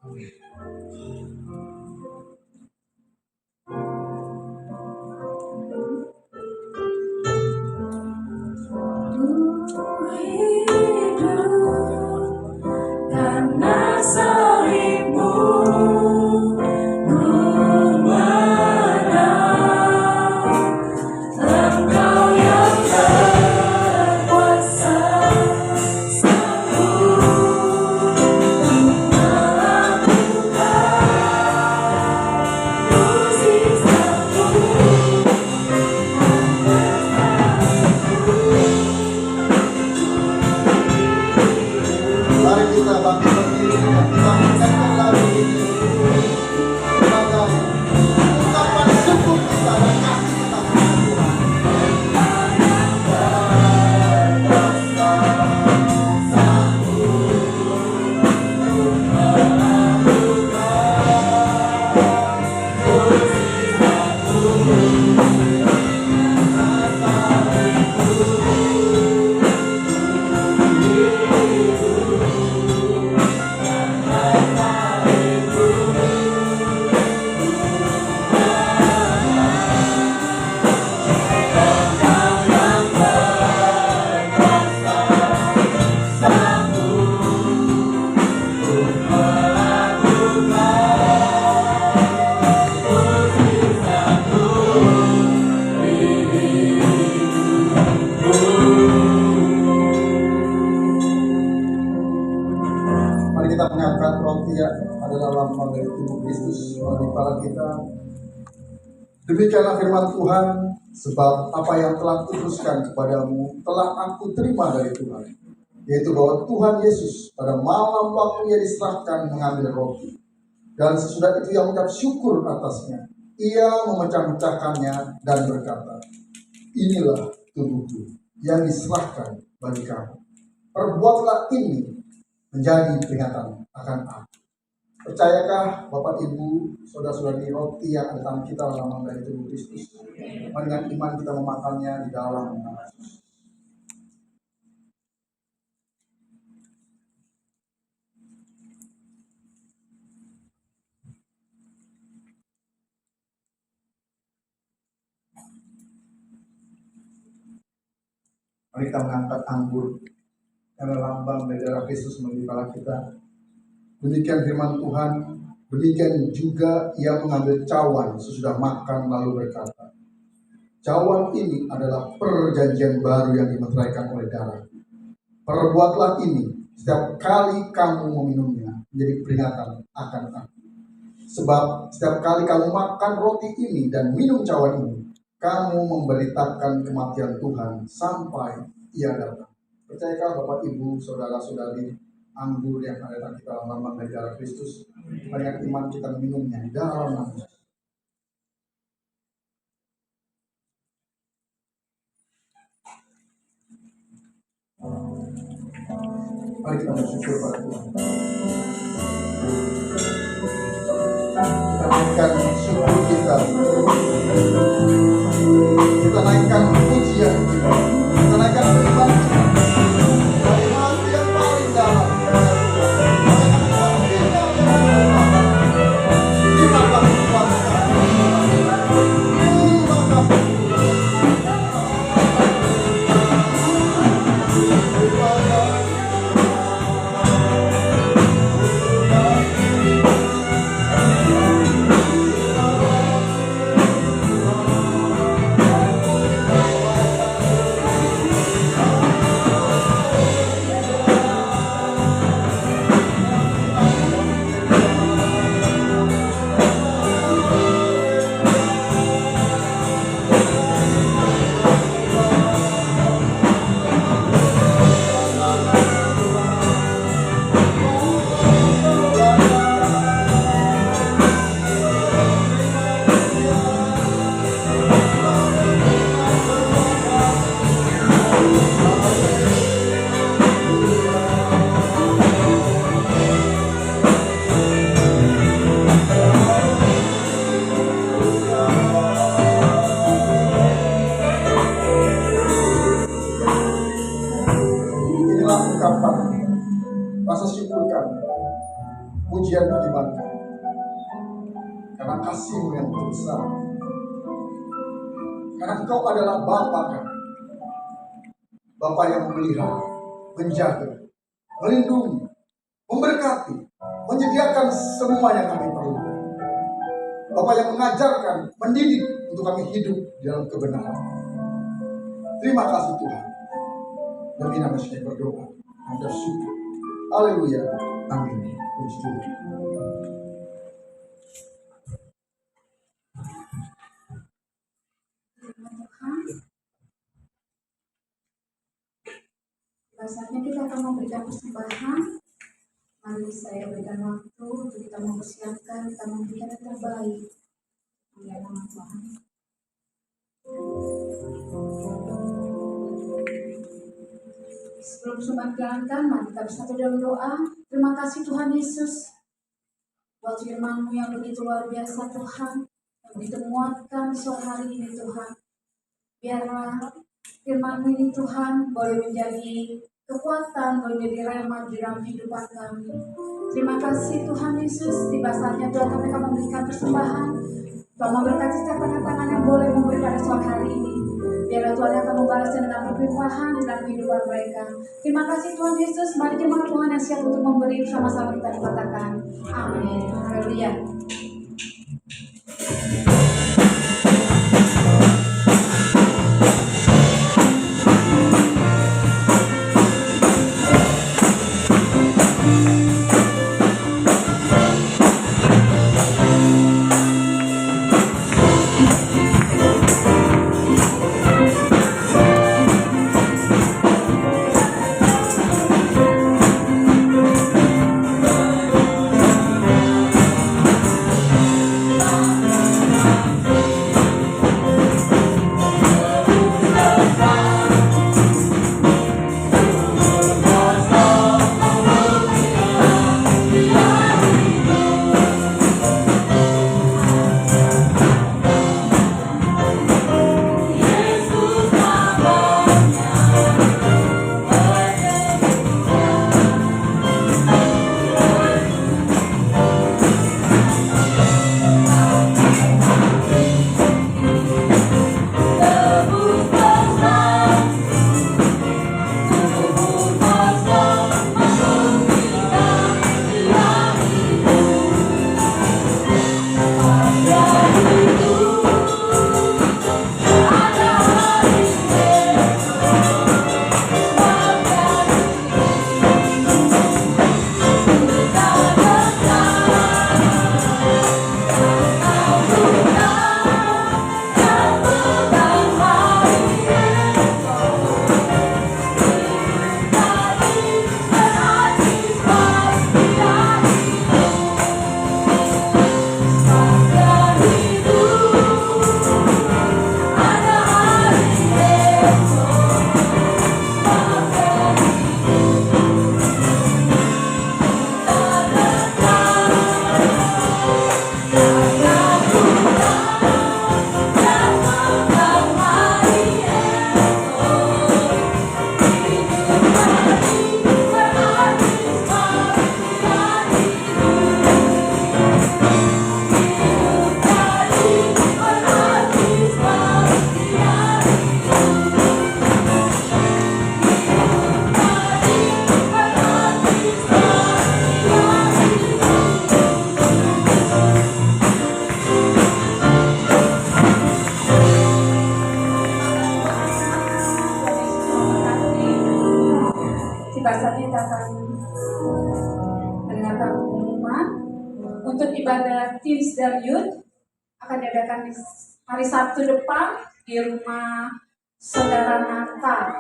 Amin. Karena salibmu ku menang, Engkau yang berkuasa sanggup lambang dari tubuh Kristus melalui kepala kita. Demikianlah firman Tuhan, sebab apa yang telah kuduskan kepadamu telah aku terima dari Tuhan, yaitu bahwa Tuhan Yesus pada malam waktu ia diserahkan mengambil roti, dan sesudah itu ia mengucap syukur atasnya, ia memecah-mecahkannya dan berkata, inilah tubuhku yang diserahkan bagi kamu. Perbuatlah ini menjadi peringatan akan aku. Percayakah Bapak Ibu, saudara-saudari, roti yang ada tangan kita lambang dari tubuh Kristus? Dengan iman kita memakannya di dalam nama Yesus. Mari kita mengangkat anggur yang lambang dari darah Kristus melalui kepala kita. Demikian firman Tuhan, demikian juga ia mengambil cawan sesudah makan lalu berkata, cawan ini adalah perjanjian baru yang dimeteraikan oleh darah. Perbuatlah ini setiap kali kamu meminumnya menjadi peringatan akan aku. Sebab setiap kali kamu makan roti ini dan minum cawan ini, kamu memberitakan kematian Tuhan sampai ia datang. Percayakah Bapak Ibu, saudara-saudari, anggur yang ada di dalam lambang dari darah Kristus, dengan iman kita minumnya di dalam nama Yesus. Mari kita bersyukur pada Tuhan. Kita naikkan syukur kita. Kita naikkan pujian kita. Kita naikkan firman kita. Dari hati yang paling dalam. Terima kasih Tuhan. Terima kasih. Rasa syukur kami, pujian beriman kami, karena kasih-Mu yang besar, karena Engkau adalah Bapa kami, Bapa yang memelihara, menjaga, melindungi, memberkati, menyediakan semua yang kami perlukan. Bapa yang mengajarkan, mendidik untuk kami hidup dalam kebenaran. Terima kasih Tuhan. Demi nama Yesus berdoa, mengucap syukur. Haleluya. Amin. Puji Tuhan. Saatnya kita akan memberikan persembahan. Mari saya berikan waktu untuk kita mempersiapkan, kita memberikan yang terbaik. Ya, nama Tuhan. Sebelum sumber dijalankan, mari kita bersatu dalam doa. Terima kasih Tuhan Yesus buat firman-Mu yang begitu luar biasa Tuhan, yang begitu menguatkan sore hari ini Tuhan. Biarlah firman-Mu ini Tuhan boleh menjadi kekuatan, boleh menjadi rema di dalam kehidupan kami. Terima kasih Tuhan Yesus. Tiba saatnya Tuhan kami akan memberikan persembahan. Tuhan memberkati setiap tangan-tangan yang boleh memberi pada sore hari ini. Biarlah Tuhan yang akan membalasnya dengan berlimpahan dalam kehidupan mereka. Terima kasih Tuhan Yesus. Mari jemaat Tuhan yang siap untuk memberi, bersama-sama kita dikatakan amin. Haleluya. Untuk ibadah Teens dan Youth akan diadakan di hari Sabtu depan di rumah Saudara Nata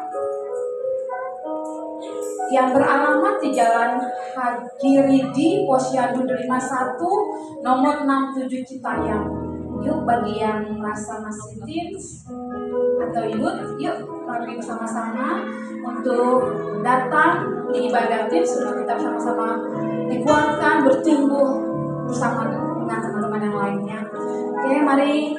yang beralamat di Jalan Haji Ridi, Posyandu 51, nomor 67 Citayam. Yuk bagi yang merasa masih teens atau youth, yuk mari bersama-sama untuk datang di ibadah teens untuk kita sama-sama dikuatkan, bertumbuh bersama dengan teman-teman yang lainnya. Oke, mari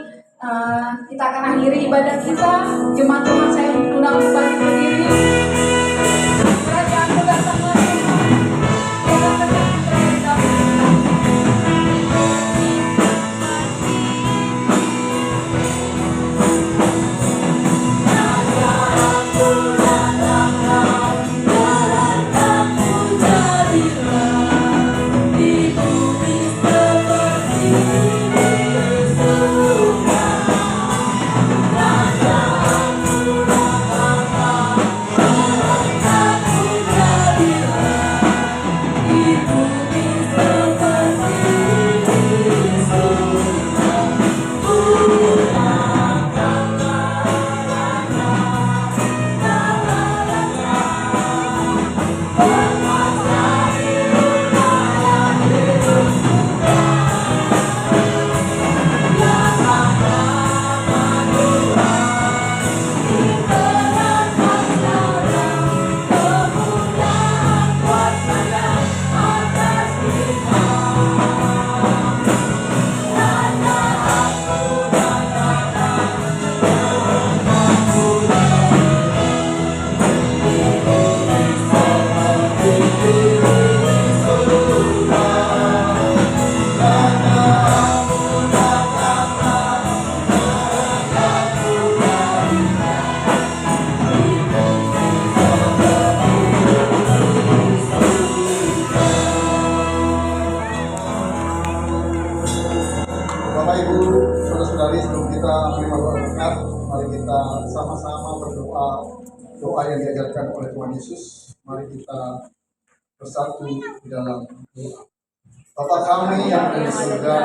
kita akan akhiri ibadah kita. Jemaat Tuhan, saya undang kembali berdiri. Kerajaan datang lagi. Kita terjadi terlebih dahulu. Doa yang diajarkan oleh Tuhan Yesus, mari kita bersatu di dalam doa. Bapa kami yang ada di surga,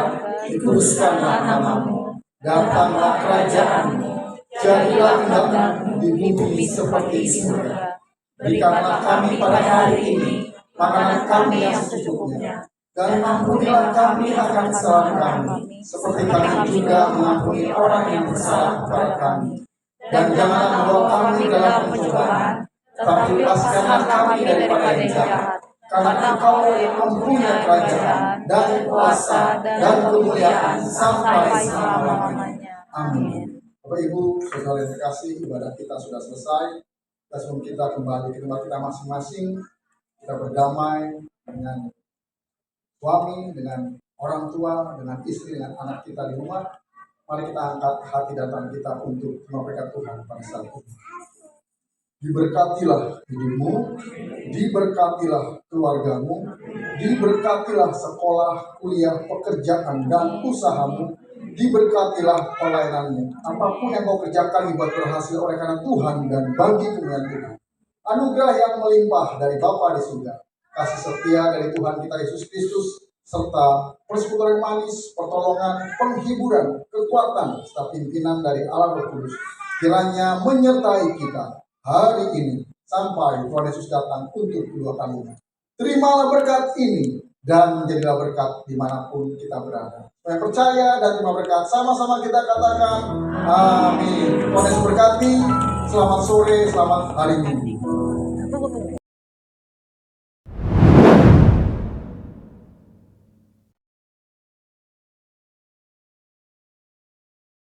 dikuduskanlah namamu, datanglah kerajaanmu, jadilah kehendakmu di bumi seperti di surga. Berikanlah kami pada hari ini makanan kami yang secukupnya, dan ampunilah kami akan kesalahan kami, seperti kami juga mengampuni orang yang bersalah kepada kami. Dan janganlah membawa kami dalam pencobaan, tetapi lepaskanlah kami daripada yang jahat. Karena Engkau yang mempunyai kerajaan dan kuasa dan kemuliaan sampai selama-lamanya. Amin. Bapak Ibu, saudara yang terkasih, ibadah kita sudah selesai. Dan sebelum kita kembali ke tempat kita masing-masing, kita berdamai dengan suami, dengan orang tua, dengan istri, dengan anak kita di rumah. Mari kita angkat hati dan tangan kita untuk berkat Tuhan pada saat ini. Diberkatilah hidupmu, diberkatilah keluargamu, diberkatilah sekolah, kuliah, pekerjaan, dan usahamu, diberkatilah pelayananmu. Apapun yang kau kerjakan dibuat berhasil oleh karena Tuhan dan bagi kemuliaan Tuhan. Anugerah yang melimpah dari Bapa di surga, kasih setia dari Tuhan kita Yesus Kristus, serta persekutuan manis, pertolongan, penghiburan, kekuatan, serta pimpinan dari Allah Roh Kudus kiranya menyertai kita hari ini sampai Tuhan Yesus datang untuk kedua kalinya. Terimalah berkat ini dan menjadilah berkat dimanapun kita berada. Yang percaya dan terima berkat, sama-sama kita katakan amin. Tuhan Yesus berkati. Selamat sore, selamat hari Minggu.